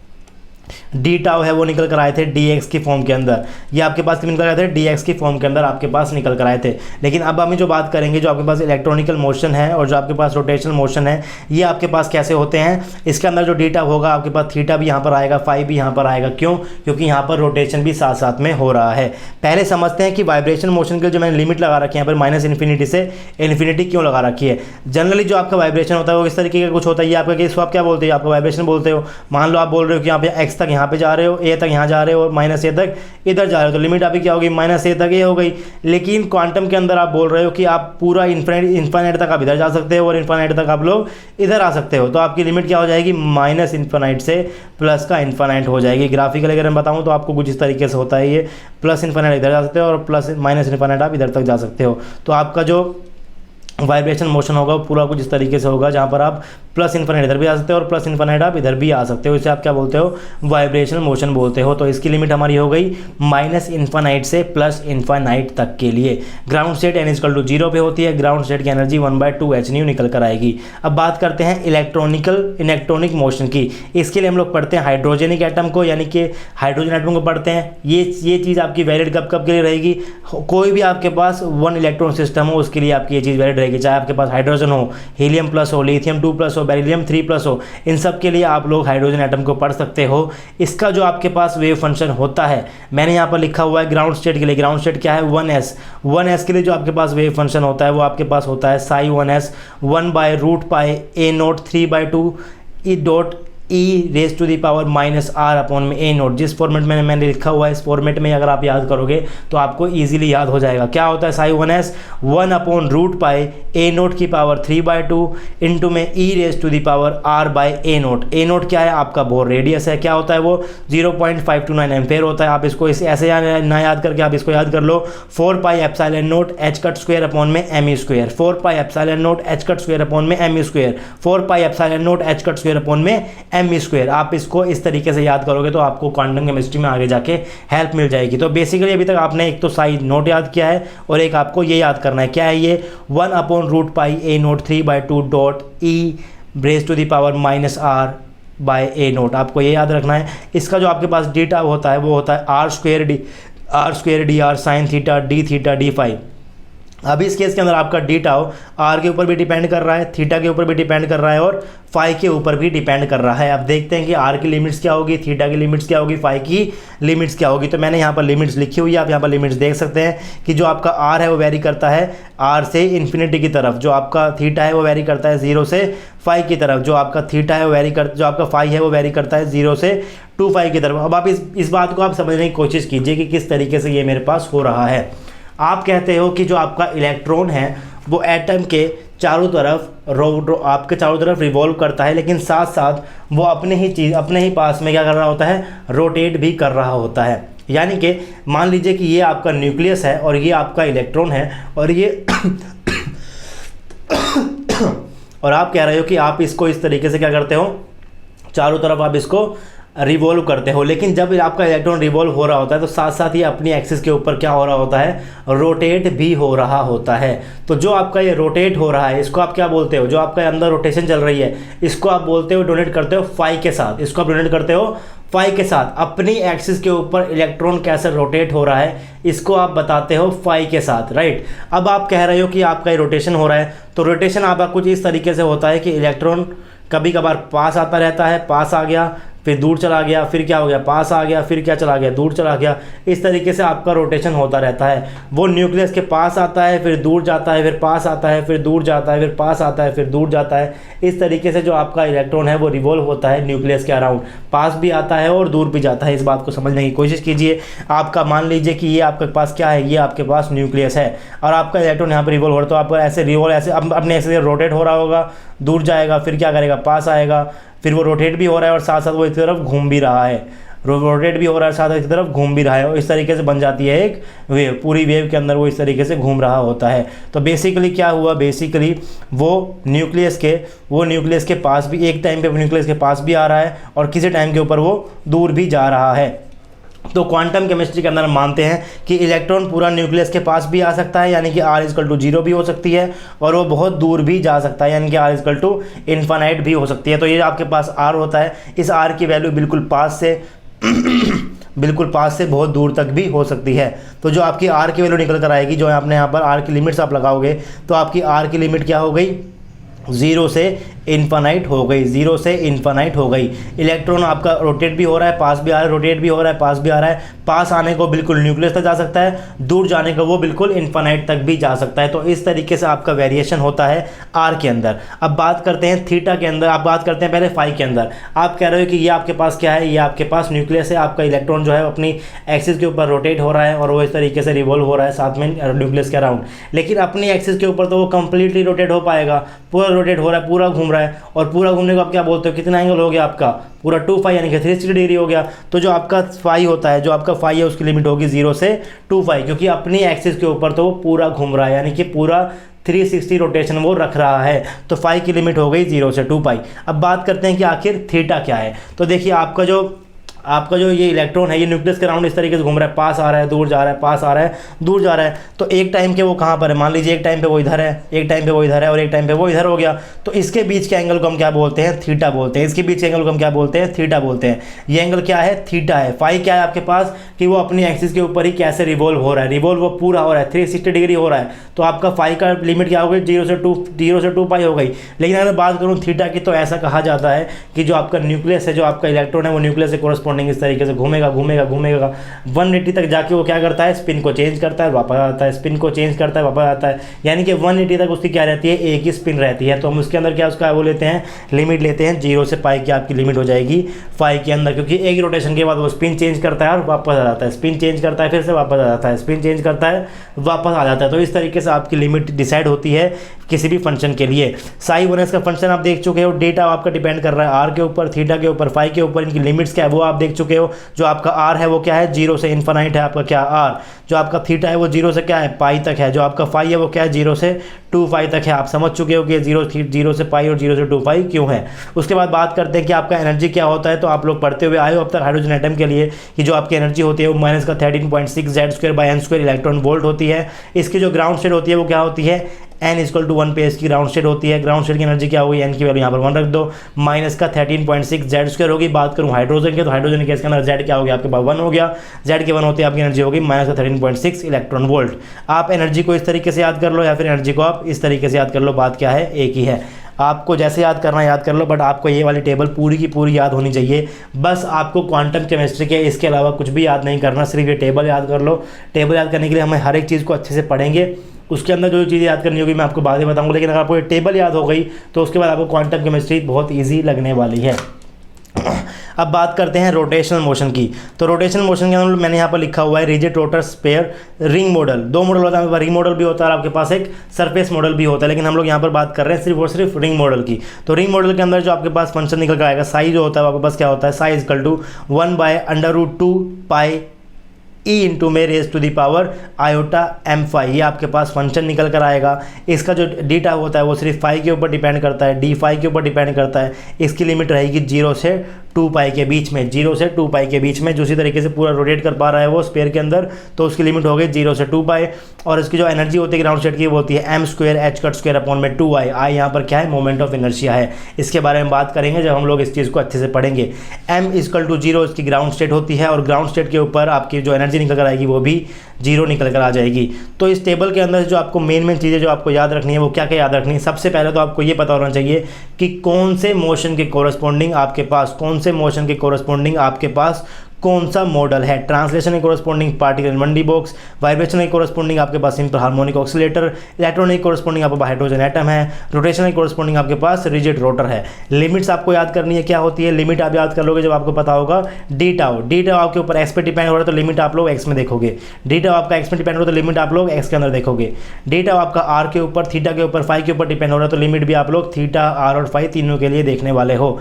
डी टाउ है वो निकल कर आए थे dx की फॉर्म के अंदर। ये आपके पास निकल कर आए थे dx की फॉर्म के अंदर आपके पास निकल कर आए थे। लेकिन अब हम जो बात करेंगे, जो आपके पास इलेक्ट्रॉनिकल मोशन है और जो आपके पास रोटेशनल मोशन है, ये आपके पास कैसे होते हैं। इसके अंदर जो डी टाउ होगा आपके पास थीटा भी यहाँ पर आएगा, फाई भी यहाँ पर आएगा। क्यों, क्योंकि यहाँ पर रोटेशन भी साथ साथ में हो रहा है। पहले समझते हैं कि वाइब्रेशन मोशन के जो मैंने लिमिट लगा रखी है यहाँ पर -∞ से इन्फिनिटी क्यों लगा रखी है। जनरली जो आपका वाइब्रेशन होता है वो इस तरीके का कुछ होता है। ये आपका केस आप क्या बोलते हो, आपका वाइब्रेशन बोलते हो। मान लो आप बोल रहे हो कि यहाँ पे x तक यहाँ पे जा रहे हो, a तक यहाँ जा रहे हो और -a तक इधर जा रहे हो, तो लिमिट आपकी क्या होगी, -a तक ये हो गई। लेकिन क्वांटम के अंदर आप बोल रहे हो कि आप पूरा इन्फिनिट तक आप इधर जा सकते हो और इन्फिनिट तक आप लोग इधर आ सकते हो, तो आपकी लिमिट क्या हो जाएगी, -∞ से प्लस का इन्फिनिट हो जाएगी। ग्राफिकल अगर मैं बताऊँ तो आपको कुछ इस तरीके से होता है, ये +∞ इधर जा सकते हो और -∞ आप इधर तक जा सकते हो। तो आपका जो वाइब्रेशन मोशन होगा वो पूरा कुछ इस तरीके से होगा, जहाँ पर आप +∞ इधर भी आ सकते हो और +∞ आप इधर भी आ सकते हो। इसे आप क्या बोलते हो, वाइब्रेशनल मोशन बोलते हो। तो इसकी लिमिट हमारी हो गई -∞ से +∞ तक के लिए। ग्राउंड स्टेट n=0 पे होती है, ग्राउंड स्टेट की एनर्जी 1/2 h न्यू निकल कर आएगी। अब बात करते हैं इलेक्ट्रॉनिक मोशन की। इसके लिए हम लोग पढ़ते हैं हाइड्रोजनिक एटम को, यानी कि हाइड्रोजन एटम को पढ़ते हैं। ये चीज़ आपकी वैलिड कब के लिए रहेगी, कोई भी आपके पास 1 इलेक्ट्रॉन सिस्टम हो उसके लिए आपकी ये चीज़ वैलिड रहेगी। चाहे आपके पास हाइड्रोजन हो, हीलियम प्लस हो, लिथियम 2+ हो, बेरिलियम 3+ हो, इन सब के लिए आप लोग हाइड्रोजन एटम को पढ़ सकते हो। इसका जो आपके पास वेव फंक्शन होता है मैंने यहाँ पर लिखा हुआ है ग्राउंड स्टेट के लिए। ग्राउंड स्टेट क्या है, 1s के लिए जो आपके पास वेव फंक्शन होता है वो आपके पास होता है ψ1s 1/√π a0 3/2 e⁻⁻r/a0। जिस फॉर्मेट में मैंने लिखा हुआ है इस फॉर्मेट में अगर आप याद करोगे तो आपको इजीली याद हो जाएगा। क्या होता है ψ1s 1/√π a0 की पावर 3/2 इंटू में e⁻⁻r/a0। a0 क्या है, आपका बोर रेडियस है। क्या होता है वो, 0.529 एम्पेयर होता है। आप इसको ऐसे ना याद करके आप इसको याद कर लो, 4πε0 h²/me², 4πε0 h²/me², 4πε0 h²/me²। आप इसको इस तरीके से याद करोगे तो आपको क्वांटम केमिस्ट्री में आगे जाके हेल्प मिल जाएगी। तो बेसिकली अभी तक आपने एक तो साइड नोट याद किया है और एक आपको ये याद करना है, क्या है ये, 1/√π a0 3/2 e⁻⁻r/a0। आपको ये याद रखना है। इसका जो आपके पास डेटा होता है वो होता है r² dr sin θ d θ d phi. अभी इस केस के अंदर आपका डी टाउ आर के ऊपर भी डिपेंड कर रहा है, थीटा के ऊपर भी डिपेंड कर रहा है और फाई के ऊपर भी डिपेंड कर रहा है। अब देखते हैं कि आर की लिमिट्स क्या होगी, थीटा की लिमिट्स क्या होगी, फाई की लिमिट्स क्या होगी। तो मैंने यहाँ पर लिमिट्स लिखी हुई है, आप यहाँ पर लिमिट्स देख सकते हैं कि जो आपका आर है वो वेरी करता है आर से इन्फिनिटी की तरफ, जो आपका थीटा है वो वेरी करता है 0 से फाई की तरफ, जो आपका थीटा है वो जो आपका फाई है वो वेरी करता है 0 से 2 फाई की तरफ। अब आप इस बात को आप समझने की कोशिश कीजिए कि किस तरीके से ये मेरे पास हो रहा है। आप कहते हो कि जो आपका इलेक्ट्रॉन है वो एटम के चारों तरफ आपके चारों तरफ रिवॉल्व करता है, लेकिन साथ साथ वो अपने ही पास में क्या कर रहा होता है, रोटेट भी कर रहा होता है। यानी कि मान लीजिए कि ये आपका न्यूक्लियस है और ये आपका इलेक्ट्रॉन है और ये और आप कह रहे हो कि आप इसको इस तरीके से क्या करते हो, चारों तरफ आप इसको रिवॉल्व करते हो, लेकिन जब आपका इलेक्ट्रॉन रिवॉल्व हो रहा होता है तो साथ साथ ये अपनी एक्सिस के ऊपर क्या हो रहा होता है, रोटेट भी हो रहा होता है। तो जो आपका ये रोटेट हो रहा है इसको आप क्या बोलते हो, जो आपका अंदर रोटेशन चल रही है इसको आप बोलते हो, डोनेट करते हो फाई के साथ, इसको आप डोनेट करते हो फाई के साथ। अपनी एक्सिस के ऊपर इलेक्ट्रॉन कैसे रोटेट हो रहा है इसको आप बताते हो फाई के साथ, राइट। अब आप कह रहे हो कि आपका रोटेशन हो रहा है, तो रोटेशन आपका कुछ इस तरीके से होता है कि इलेक्ट्रॉन कभी कभार पास आता रहता है, पास आ गया फिर दूर चला गया, फिर क्या हो गया, पास आ गया, फिर क्या चला गया, दूर चला गया। इस तरीके से आपका रोटेशन होता रहता है। वो न्यूक्लियस के पास आता है, फिर दूर जाता है, फिर पास आता है, फिर दूर जाता है, फिर पास आता है, फिर दूर जाता है। इस तरीके से जो आपका इलेक्ट्रॉन है वो रिवॉल्व होता है न्यूक्लियस के अराउंड, पास भी आता है और दूर भी जाता है। इस बात को समझने की कोशिश कीजिए। आपका मान लीजिए कि ये आपके पास क्या है, ये आपके पास न्यूक्लियस है और आपका इलेक्ट्रॉन यहाँ पर रिवॉल्व हो रहा है, तो आपका ऐसे अपने ऐसे रोटेट हो रहा होगा, दूर जाएगा, फिर क्या करेगा, पास आएगा, फिर वो रोटेट भी हो रहा है और साथ साथ वो इस तरफ घूम भी रहा है, रोटेट भी हो रहा है, साथ इस तरफ घूम भी रहा है और इस तरीके से बन जाती है एक वेव। पूरी वेव के अंदर वो इस तरीके से घूम रहा होता है। तो बेसिकली क्या हुआ, बेसिकली वो न्यूक्लियस के पास भी एक टाइम पे न्यूक्लियस के पास भी आ रहा है और किसी टाइम के ऊपर वो दूर भी जा रहा है। तो क्वांटम केमिस्ट्री के अंदर हम मानते हैं कि इलेक्ट्रॉन पूरा न्यूक्लियस के पास भी आ सकता है, यानी कि r=0 भी हो सकती है, और वो बहुत दूर भी जा सकता है, यानी कि r=∞ भी हो सकती है। तो ये आपके पास r होता है, इस r की वैल्यू बिल्कुल पास से बहुत दूर तक भी हो सकती है। तो जो आपकी r की वैल्यू निकल कर आएगी, जो आपने यहाँ पर r की लिमिट्स आप लगाओगे, तो आपकी r की लिमिट क्या हो गई, 0 से इन्फानाइट हो गई, 0 से इन्फानाइट हो गई। इलेक्ट्रॉन आपका रोटेट भी हो रहा है, पास भी आ रहा है, रोटेट भी हो रहा है, पास भी आ रहा है। पास आने को बिल्कुल न्यूक्लियस तक जा सकता है, दूर जाने को वो बिल्कुल इन्फानाइट तक भी जा सकता है। तो इस तरीके से आपका वेरिएशन होता है आर के अंदर। अब बात करते हैं थीटा के अंदर, आप बात करते हैं पहले फाई के अंदर। आप कह रहे हो कि ये आपके पास क्या है, ये आपके पास न्यूक्लियस है, आपका इलेक्ट्रॉन जो है अपनी एक्सिस के ऊपर रोटेट हो रहा है और वो इस तरीके से रिवॉल्व हो रहा है साथ में न्यूक्लियस के अराउंड। लेकिन अपनी एक्सिस के ऊपर तो वो कंप्लीटली रोटेट हो पाएगा, पूरा रोटेट हो रहा है, पूरा घूम रहा है, और पूरा घूमने को आप क्या बोलते हो, कितना एंगल हो गया आपका, पूरा 2 फाई यानी कि 360 डिग्री हो गया। तो जो आपका फाई होता है, जो आपका फाई है उसकी लिमिट होगी 0 से 2 फाई, क्योंकि अपनी एक्सिस के ऊपर तो वो पूरा घूम रहा है, यानी कि पूरा 360 रोटेशन वो रख रहा है। तो फाई की लिमिट हो गई 0 से 2 पाई। अब बात करते हैं कि आखिर थीटा क्या है। तो देखिए आपका जो ये इलेक्ट्रॉन है ये न्यूक्लियस के अराउंड इस तरीके से घूम रहा है, पास आ रहा है, दूर जा रहा है, पास आ रहा है, दूर जा रहा है। तो एक टाइम के वो कहाँ पर है, मान लीजिए एक टाइम पे वो इधर है, एक टाइम पे वो इधर है और एक टाइम पे वो इधर हो गया। तो इसके बीच के एंगल को हम क्या बोलते हैं, थीटा बोलते हैं। इसके बीच के एंगल को हम क्या बोलते हैं, थीटा बोलते हैं। ये एंगल क्या है, थीटा है। फाई क्या है आपके पास, कि वो अपनी एक्सिस के ऊपर ही कैसे रिवॉल्व हो रहा है, रिवॉल्व वो पूरा हो रहा है, 360 डिग्री हो रहा है। तो आपका फाई का लिमिट क्या हो गई, 0 से 2 पाई हो गई। लेकिन अगर बात करूँ थीटा की, तो ऐसा कहा जाता है कि जो आपका न्यूक्लियस है, जो आपका इलेक्ट्रॉन है, वो न्यूक्लियस से कोरस्पॉन्डिंग इस तरीके से घूमेगा 180 तक जाके वो क्या करता है, स्पिन को चेंज करता है, वापस आता है, स्पिन को चेंज करता है, वापस आता है। यानी कि 180 तक उसकी क्या रहती है, एक ही स्पिन रहती है। तो हम उसके अंदर क्या उसका वो लेते हैं, लिमिट लेते हैं 0 से पाई की आपकी लिमिट हो जाएगी फाई के अंदर, क्योंकि एक रोटेशन के बाद वो स्पिन चेंज करता है और वापस आ जाता है, स्पिन चेंज करता है, फिर से वापस आ जाता है, स्पिन चेंज करता है, वापस आ जाता है। तो इस तरीके से आपकी लिमिट डिसाइड होती है किसी भी फंक्शन के लिए। साई 1s का फंक्शन आप देख चुके हो, डेटा आपका डिपेंड कर रहा है आर के ऊपर, थीटा के ऊपर, फाई के ऊपर, इनकी लिमिट्स क्या है वो आप देख चुके हो। जो आपका आर है वो क्या है, 0 से इन्फानाइट है आपका क्या आर। जो आपका थीटा है वो 0 से क्या है, पाई तक है। जो आपका फाई है वो क्या है, 0 से 2 पाई तक है। आप समझ चुके हो कि 0 से पाई और 0 से 2 पाई क्यों है। उसके बाद बात करते हैं कि आपका एनर्जी क्या होता है। तो आप लोग पढ़ते हुए आए हो अब तक हाइड्रोजन एटम के लिए कि जो आपकी एनर्जी होती है वो -13.6 Z² / n² इलेक्ट्रॉन वोल्ट होती है। इसकी जो ग्राउंड स्टेट होती है वो क्या होती है, n इक्वल टू 1 पे इसकी ग्राउंड स्टेट होती है। ग्राउंड स्टेट की एनर्जी क्या होगी, n की वैल्यू यहाँ पर 1 रख दो, माइनस का 13.6 जेड स्क्वायर होगी। बात करूँ हाइड्रोजन के तो हाइड्रोजन के इसके अंदर जेड क्या हो गया आपके पास 1 हो गया, जेड के 1 होते आपकी एनर्जी होगी माइनस का 13.6 इलेक्ट्रॉन वोल्ट। आप एनर्जी को इस तरीके से याद कर लो या फिर एनर्जी को आप इस तरीके से याद कर लो, बात क्या है एक ही है। आपको जैसे याद करना याद कर लो, बट आपको ये वाली टेबल पूरी की पूरी याद होनी चाहिए। बस आपको क्वांटम केमिस्ट्री के इसके अलावा कुछ भी याद नहीं करना, सिर्फ ये टेबल याद कर लो। टेबल याद करने के लिए हमें हर एक चीज़ को अच्छे से पढ़ेंगे, उसके अंदर जो चीज़ें याद करनी होगी मैं आपको बाद में बताऊंगा। लेकिन अगर आपको ये टेबल याद हो गई तो उसके बाद आपको क्वांटम केमिस्ट्री बहुत ईजी लगने वाली है। अब बात करते हैं रोटेशनल मोशन की। तो रोटेशनल मोशन के अंदर मैंने यहाँ पर लिखा हुआ है rigid rotor sphere ring model. दो मॉडल होता है, रिंग मॉडल भी होता है और आपके पास एक सरफेस मॉडल भी होता है, लेकिन हम लोग यहाँ पर बात कर रहे हैं सिर्फ और सिर्फ रिंग मॉडल की। तो रिंग मॉडल के अंदर जो आपके पास फंक्शन निकल कर आएगा, साई जो होता है आपके पास क्या होता है, psi equal to 1/√2 pi e into में raise to the power iota m phi, ये आपके पास फंक्शन निकल कर आएगा। इसका जो डीटा होता है वो सिर्फ फाई के ऊपर डिपेंड करता है, डी फाई के ऊपर डिपेंड करता है। इसकी लिमिट रहेगी 0 से 2 पाई के बीच में, 0 से 2 पाई के बीच में। जो उसी तरीके से पूरा रोटेट कर पा रहा है वो स्पेयर के अंदर, तो उसकी लिमिट हो गई 0 से 2 पाई। और इसकी जो एनर्जी होती है ग्राउंड स्टेट की वो होती है m² h² अपॉन में 2i। आई यहाँ पर क्या है, मोमेंट ऑफ इनर्शिया है। इसके बारे में बात करेंगे जब हम लोग इस चीज़ को अच्छे से पढ़ेंगे। m इक्वल टू 0 इसकी ग्राउंड स्टेट होती है और ग्राउंड स्टेट के ऊपर आपकी जो एनर्जी निकल कर आएगी वो भी 0 निकल कर आ जाएगी। तो इस टेबल के अंदर जो आपको मेन चीज़ें जो आपको याद रखनी है वो क्या क्या याद रखनी है। सबसे पहले तो आपको ये पता होना चाहिए कि कौन से मोशन के कोरस्पॉन्डिंग आपके पास, कौन से मोशन के कोरस्पॉन्डिंग आपके पास कौन सा मॉडल है। ट्रांसलेशन के corresponding particle in 1D box, vibration के कोरस्पॉन्डिंग आपके पास सिंपल हार्मोनिक ऑक्सीलेटर, इलेक्ट्रॉनिक के कोरस्पॉन्डिंग आपके पास हाइड्रोजन एटम है, रोटेशन के कोरस्पॉन्डिंग आपके पास रिजिड रोटर है। लिमिट्स आपको याद करनी है क्या होती है, लिमिट आप याद कर लोगे जब आपको पता होगा डी टाउ। डी टाउ आपके ऊपर एक्स पे डिपेंड हो रहा है तो लिमिट आप लोग एक्स में देखोगे। डी टाउ आपका एक्स में डिपेंड हो रहा है तो लिमिट आप लोग एक्स के अंदर देखोगे। डी टाउ आपका आर के ऊपर, थीटा के ऊपर, फाई के ऊपर डिपेंड हो रहा है तो लिमिट भी आप लोग थीटा, आर और फाई तीनों के लिए देखने वाले हो।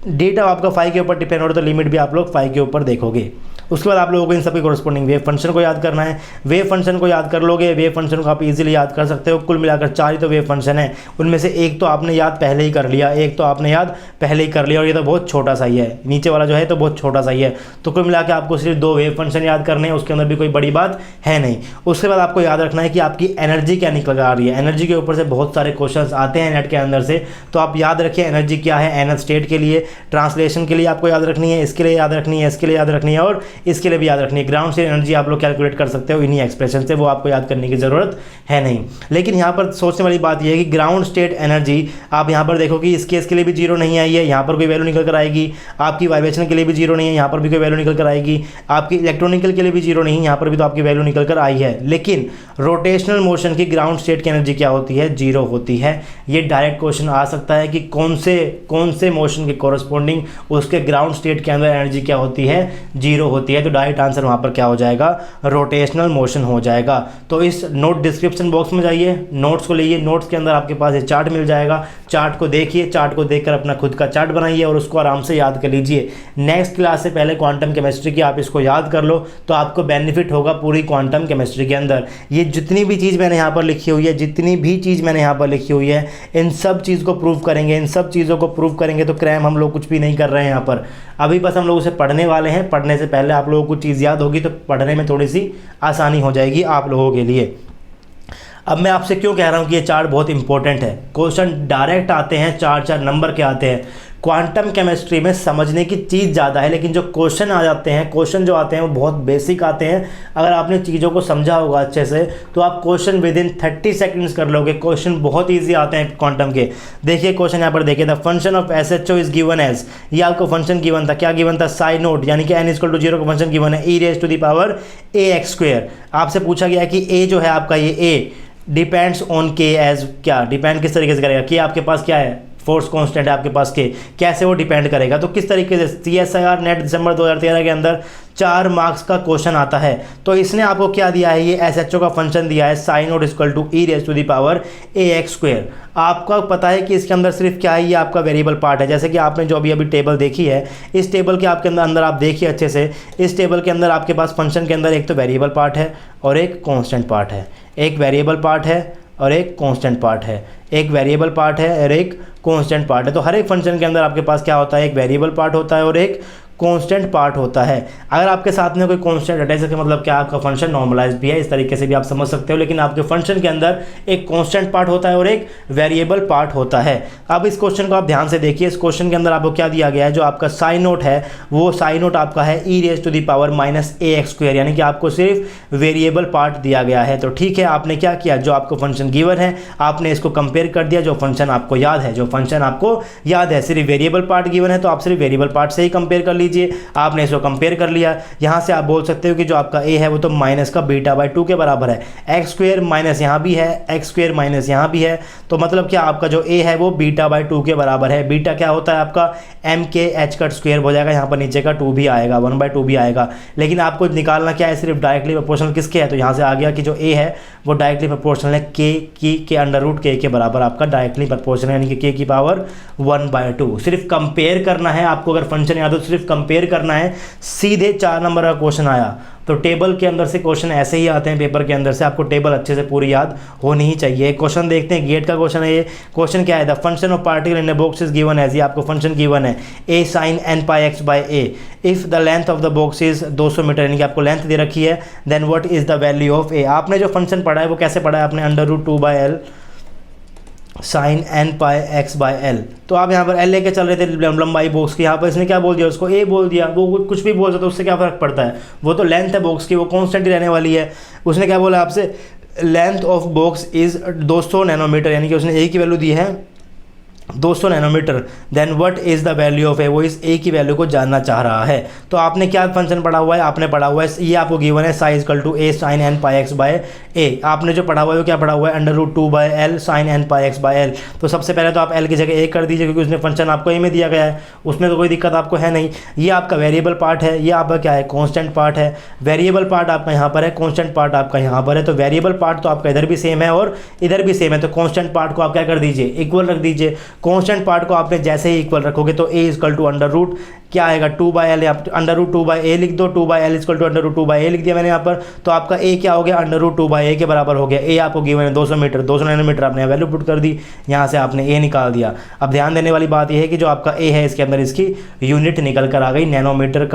डेटा आपका फाई के ऊपर डिपेंड हो रहा है तो लिमिट भी आप लोग फाई के ऊपर देखोगे। उसके बाद आप लोगों को इन सबके कोरस्पॉन्डिंग वेव फंक्शन को याद करना है। वेव फंक्शन को याद कर लोगे, वेव फंक्शन को आप इजीली याद कर सकते हो। कुल मिलाकर 4 ही तो वेव फंक्शन है, उनमें से एक तो आपने याद पहले ही कर लिया, एक तो आपने याद पहले ही कर लिया और ये तो बहुत छोटा सा ही है, नीचे वाला जो है तो बहुत छोटा सा ही है। तो कुल मिलाकर आपको सिर्फ 2 वेव फंक्शन याद करने हैं, उसके अंदर भी कोई बड़ी बात है नहीं। उसके बाद आपको याद रखना है कि आपकी एनर्जी क्या निकल आ रही है। एनर्जी के ऊपर से बहुत सारे क्वेश्चन आते हैं नेट के अंदर से, तो आप याद रखिए एनर्जी क्या है। एनर्जी स्टेट के लिए, ट्रांसलेशन के लिए आपको याद रखनी है, इसके लिए याद रखनी है, इसके लिए याद रखनी है और इसके लिए भी याद रखनी है। ग्राउंड से एनर्जी आप लोग कैलकुलेट कर सकते हो इन्हीं एक्सप्रेशन से, वो आपको याद करने की जरूरत है नहीं। लेकिन यहाँ पर सोचने वाली बात यह है कि ग्राउंड स्टेट एनर्जी आप यहाँ पर देखो कि इस केस के लिए भी 0 नहीं आई है, यहाँ पर कोई वैल्यू निकल कर आएगी। आपकी वाइब्रेशन के लिए भी 0 नहीं है, यहाँ पर भी कोई वैल्यू निकल कर आएगी। आपकी इलेक्ट्रॉनिकल के लिए भी 0 नहीं है, यहाँ पर भी तो आपकी वैल्यू निकल कर आई है। लेकिन रोटेशनल मोशन की ग्राउंड स्टेट की एनर्जी क्या होती है, 0 होती है। ये डायरेक्ट क्वेश्चन आ सकता है कि कौन से मोशन के कोरस्पॉन्डिंग उसके ग्राउंड स्टेट के अंदर एनर्जी क्या होती है, 0 होती है। तो डायरेक्ट आंसर वहाँ पर क्या हो जाएगा, रोटेशनल मोशन हो जाएगा। तो इस नोट डिस्क्रिप्शन बॉक्स में जाइए, नोट्स को लीजिए, नोट्स के अंदर आपके पास ये चार्ट मिल जाएगा। चार्ट को देखिए, चार्ट को देखकर अपना खुद का चार्ट बनाइए और उसको आराम से याद कर लीजिए। नेक्स्ट क्लास से पहले क्वांटम केमिस्ट्री की आप इसको याद कर लो तो आपको बेनिफिट होगा पूरी क्वांटम केमिस्ट्री के अंदर। ये जितनी भी चीज़ मैंने यहाँ पर लिखी हुई है, जितनी भी चीज़ मैंने यहाँ पर लिखी हुई है, इन सब चीज़ को प्रूव करेंगे। इन सब चीज़ों को प्रूव करेंगे तो क्रैम हम लोग कुछ भी नहीं कर रहे हैं यहाँ पर। अभी बस हम लोग उसे पढ़ने वाले हैं। पढ़ने से पहले आप लोगों को चीज़ याद होगी तो पढ़ने में थोड़ी सी आसानी हो जाएगी आप लोगों के लिए। अब मैं आपसे क्यों कह रहा हूँ कि ये चार्ट बहुत इंपॉर्टेंट है। क्वेश्चन डायरेक्ट आते हैं, 4-4 नंबर के आते हैं। क्वांटम केमिस्ट्री में समझने की चीज़ ज़्यादा है, लेकिन जो क्वेश्चन आ जाते हैं, क्वेश्चन जो आते हैं वो बहुत बेसिक आते हैं। अगर आपने चीज़ों को समझा होगा अच्छे से तो आप क्वेश्चन विद इन 30 सेकंड्स कर लोगे। क्वेश्चन बहुत ईजी आते हैं क्वांटम के। देखिए क्वेश्चन यहाँ पर देखिए, the function of SHO is given as, ये आपको फंक्शन गिवन था, क्या गिवन था, साई नोट, यानी कि n = 0 का फंक्शन गिवन है, e⁻⁴ आपसे पूछा गया कि a जो है आपका, ये a डिपेंड्स ऑन के एज, क्या डिपेंड किस तरीके से करेगा, कि आपके पास क्या है, फोर्स कांस्टेंट है आपके पास के, कैसे वो डिपेंड करेगा। तो किस तरीके से CSIR नेट दिसंबर 2013 के अंदर 4 मार्क्स का क्वेश्चन आता है। तो इसने आपको क्या दिया है, ये SHO का फंक्शन दिया है, साइन नोट e⁻⁴ आपका पता है कि इसके अंदर सिर्फ क्या है, ये आपका वेरिएबल पार्ट है। जैसे कि आपने जो अभी टेबल देखी है, इस टेबल के आपके अंदर आप देखिए अच्छे से, इस टेबल के अंदर आपके पास फंक्शन के अंदर एक तो वेरिएबल पार्ट है और एक कांस्टेंट पार्ट है, एक वेरिएबल पार्ट है और एक कांस्टेंट पार्ट है, एक वेरिएबल पार्ट है और एक कांस्टेंट पार्ट है। तो हर एक फंक्शन के अंदर आपके पास क्या होता है, एक वेरिएबल पार्ट होता है और एक कांस्टेंट पार्ट होता है। अगर आपके साथ में कोई कांस्टेंट है, इसका मतलब क्या, आपका फंक्शन नॉर्मलाइज भी है, इस तरीके से भी आप समझ सकते हो। लेकिन आपके फंक्शन के अंदर एक कांस्टेंट पार्ट होता है और एक वेरिएबल पार्ट होता है। अब इस क्वेश्चन को आप ध्यान से देखिए। इस क्वेश्चन के अंदर आपको क्या दिया गया है, जो आपका साइन नोट है वो साइन नोट आपका है e⁻−ax², यानी कि आपको सिर्फ वेरिएबल पार्ट दिया गया है। तो ठीक है, आपने क्या किया, जो आपको फंक्शन गिवन है आपने इसको कंपेयर कर दिया, जो फंक्शन आपको याद है, सिर्फ वेरिएबल पार्ट गिवन है तो आप सिर्फ वेरिएबल पार्ट से ही कंपेयर कर लीजिए। आपने इसको कंपेयर कर लिया। यहाँ से आप बोल सकते हो कि जो आपका a है वो तो माइनस का β/2 के बराबर है, x² माइनस यहाँ भी है, x² माइनस यहाँ भी है, तो मतलब क्या आपका जो a है वो β/2 के बराबर है। बीटा क्या होता है आपका mk² हो जाएगा, यहाँ पर नीचे का 2 भी आएगा, 1/2 भी आएगा। लेकिन आपको निकालना क्या है, सिर्फ डायरेक्टली प्रोपोर्शनल किसके है, तो यहाँ से आ गया कि जो a है वो डायरेक्टली प्रोपोर्शनल है के √k के बराबर आपका डायरेक्टली प्रोपोर्शनल है, यानी कि k की पावर 1/2। सिर्फ कंपेयर करना है आपको, अगर फंक्शन याद हो तो सिर्फ कंपेयर करना है। सीधे 4 नंबर का क्वेश्चन आया तो टेबल के अंदर से क्वेश्चन ऐसे ही आते हैं पेपर के अंदर से, आपको टेबल अच्छे से पूरी याद होनी ही चाहिए। एक क्वेश्चन देखते हैं, गेट का क्वेश्चन है ये। क्वेश्चन क्या है, the function of particle in a box is given as, ये आपको फंक्शन गिवन है a sin nπx/a if the length of the box is 200 metre, यानी कि आपको लेंथ दे रखी है। Then what is the value of a, आपने जो फंक्शन पढ़ा है वो कैसे पढ़ा है आपने, √2/l sin nπx/l। तो आप यहाँ पर l लेके चल रहे थे लंबाई बॉक्स की, यहाँ पर इसने क्या बोल दिया, उसको a बोल दिया। वो कुछ भी बोल सकता है, उससे क्या फ़र्क पड़ता है, वो तो लेंथ है बॉक्स की, वो कॉन्स्टेंट ही रहने वाली है। उसने क्या बोला आपसे, length of box is 200 nanometre, यानी कि उसने a की वैल्यू दी है 200 nanometre. Then what is the value of a, वो इस a की वैल्यू को जानना चाह रहा है। तो आपने क्या फंक्शन पढ़ा हुआ है, आपने पढ़ा हुआ है, ये आपको गिवन है psi equal to a sin nπx/a। आपने जो पढ़ा हुआ है वो क्या पढ़ा हुआ है, √2/l sin nπx/l। तो सबसे पहले तो आप l की जगह a कर दीजिए, क्योंकि उसने फंक्शन आपको a में दिया गया है, उसमें तो कोई दिक्कत आपको है नहीं। ये आपका वेरिएबल पार्ट है, ये आपका क्या है, कॉन्स्टेंट पार्ट है। वेरिएबल पार्ट आपका यहाँ पर है, कॉन्स्टेंट पार्ट आपका यहाँ पर है। तो वेरिएबल पार्ट तो आपका इधर भी सेम है और इधर भी सेम है, तो कॉन्स्टेंट पार्ट को आप क्या कर दीजिए, इक्वल रख दीजिए। कॉन्स्टेंट पार्ट को आपने जैसे ही इक्वल रखोगे तो a इक्वल टू √ क्या आएगा, 2/l, आप √2/a लिख दो, 2/l इक्वल टू √2/a लिख दिया मैंने यहाँ पर। तो आपका a क्या हो गया, √2/a के बराबर हो गया। a आपको गिवन है 200 मीटर, 200 नैनोमीटर आपने वैल्यू पुट कर दी, यहाँ से आपने a निकाल दिया। अब ध्यान देने वाली बात यह है कि जो आपका a है इसके अंदर इसकी यूनिट निकल कर आ गई, नैनोमीटर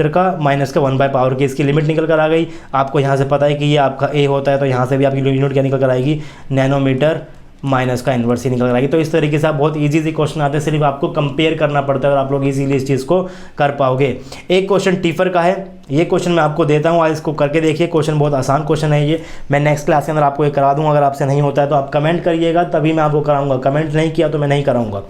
का माइनस का 1/पावर की इसकी लिमिट निकल कर आ गई। आपको यहाँ से पता है कि ये आपका a होता है, तो यहाँ से भी आपकी यूनिट क्या निकल कर आएगी, नैनोमीटर माइनस का इन्वर्स ही निकल कर आएगी। तो इस तरीके से आप बहुत इजी क्वेश्चन आते हैं, सिर्फ आपको कंपेयर करना पड़ता है और आप लोग इजीली इस चीज़ को कर पाओगे। एक क्वेश्चन टीफर का है, ये क्वेश्चन मैं आपको देता हूँ, आज इसको करके देखिए। क्वेश्चन बहुत आसान क्वेश्चन है ये, मैं नेक्स्ट क्लास के अंदर आपको ये करा दूँगा। अगर आपसे नहीं होता है तो आप कमेंट करिएगा, तभी मैं आपको कराऊँगा। कमेंट नहीं किया तो मैं नहीं कराऊँगा।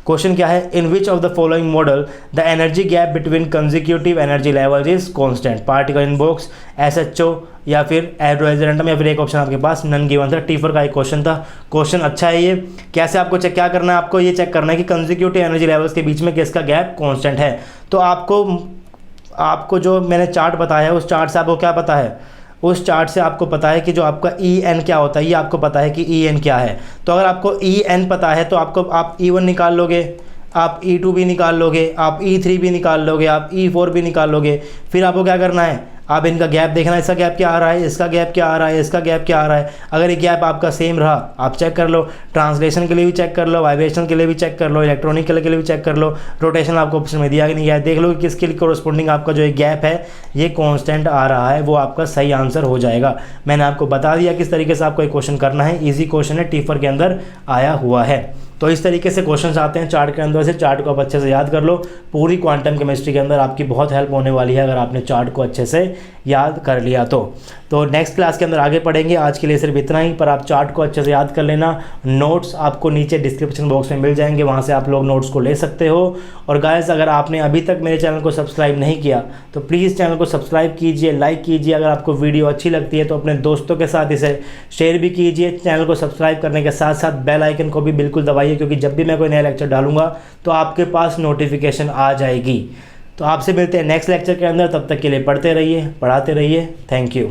क्वेश्चन क्या है, in which of the following model the energy gap between consecutive energy levels is constant, particle in box, SHO या फिर एरोरेंडम, या फिर एक ऑप्शन आपके पास नन गिवन था। टीफर का एक क्वेश्चन था। क्वेश्चन अच्छा है ये। कैसे आपको चेक क्या करना है, आपको ये चेक करना है कि कंसेक्यूटिव एनर्जी लेवल्स के बीच में किसका गैप कांस्टेंट है। तो आपको जो मैंने चार्ट बताया है उस चार्ट से आपको क्या पता है, उस चार्ट से आपको पता है कि जो आपका En क्या होता है, ये आपको पता है कि En क्या है। तो अगर आपको En पता है तो आप E1 निकाल लोगे, आप E2 भी निकाल लोगे, आप E3 भी निकाल लोगे, आप E4 भी निकाल लोगे। फिर आपको क्या करना है, आप इनका गैप देखना है, इसका गैप क्या आ रहा है, इसका गैप क्या आ रहा है, इसका गैप क्या आ रहा है। अगर ये गैप आपका सेम रहा आप चेक कर लो, ट्रांसलेशन के लिए भी चेक कर लो, वाइब्रेशन के लिए भी चेक कर लो, इलेक्ट्रॉनिक के लिए भी चेक कर लो, रोटेशन आपको ऑप्शन में दिया कि नहीं गया, देख लो कि किसके लिए कोरस्पोंडिंग आपका जो गैप है ये कांस्टेंट आ रहा है, वो आपका सही आंसर हो जाएगा। मैंने आपको बता दिया किस तरीके से आपको एक क्वेश्चन करना है, ईजी क्वेश्चन है, टीफर के अंदर आया हुआ है। तो इस तरीके से क्वेश्चंस आते हैं चार्ट के अंदर से। चार्ट को आप अच्छे से याद कर लो, पूरी क्वांटम केमिस्ट्री के अंदर आपकी बहुत हेल्प होने वाली है अगर आपने चार्ट को अच्छे से याद कर लिया तो नेक्स्ट क्लास के अंदर आगे पढ़ेंगे। आज के लिए सिर्फ इतना ही, पर आप चार्ट को अच्छे से याद कर लेना। नोट्स आपको नीचे डिस्क्रिप्शन बॉक्स में मिल जाएंगे, वहाँ से आप लोग नोट्स को ले सकते हो। और गाइस, अगर आपने अभी तक मेरे चैनल को सब्सक्राइब नहीं किया तो प्लीज़ चैनल को सब्सक्राइब कीजिए, लाइक कीजिए। अगर आपको वीडियो अच्छी लगती है तो अपने दोस्तों के साथ इसे शेयर भी कीजिए। चैनल को सब्सक्राइब करने के साथ साथ बेल आइकन को भी बिल्कुल दबाइए, क्योंकि जब भी मैं कोई नया लेक्चर डालूंगा तो आपके पास नोटिफिकेशन आ जाएगी। तो आपसे मिलते हैं नेक्स्ट लेक्चर के अंदर, तब तक के लिए पढ़ते रहिए, पढ़ाते रहिए। Thank you.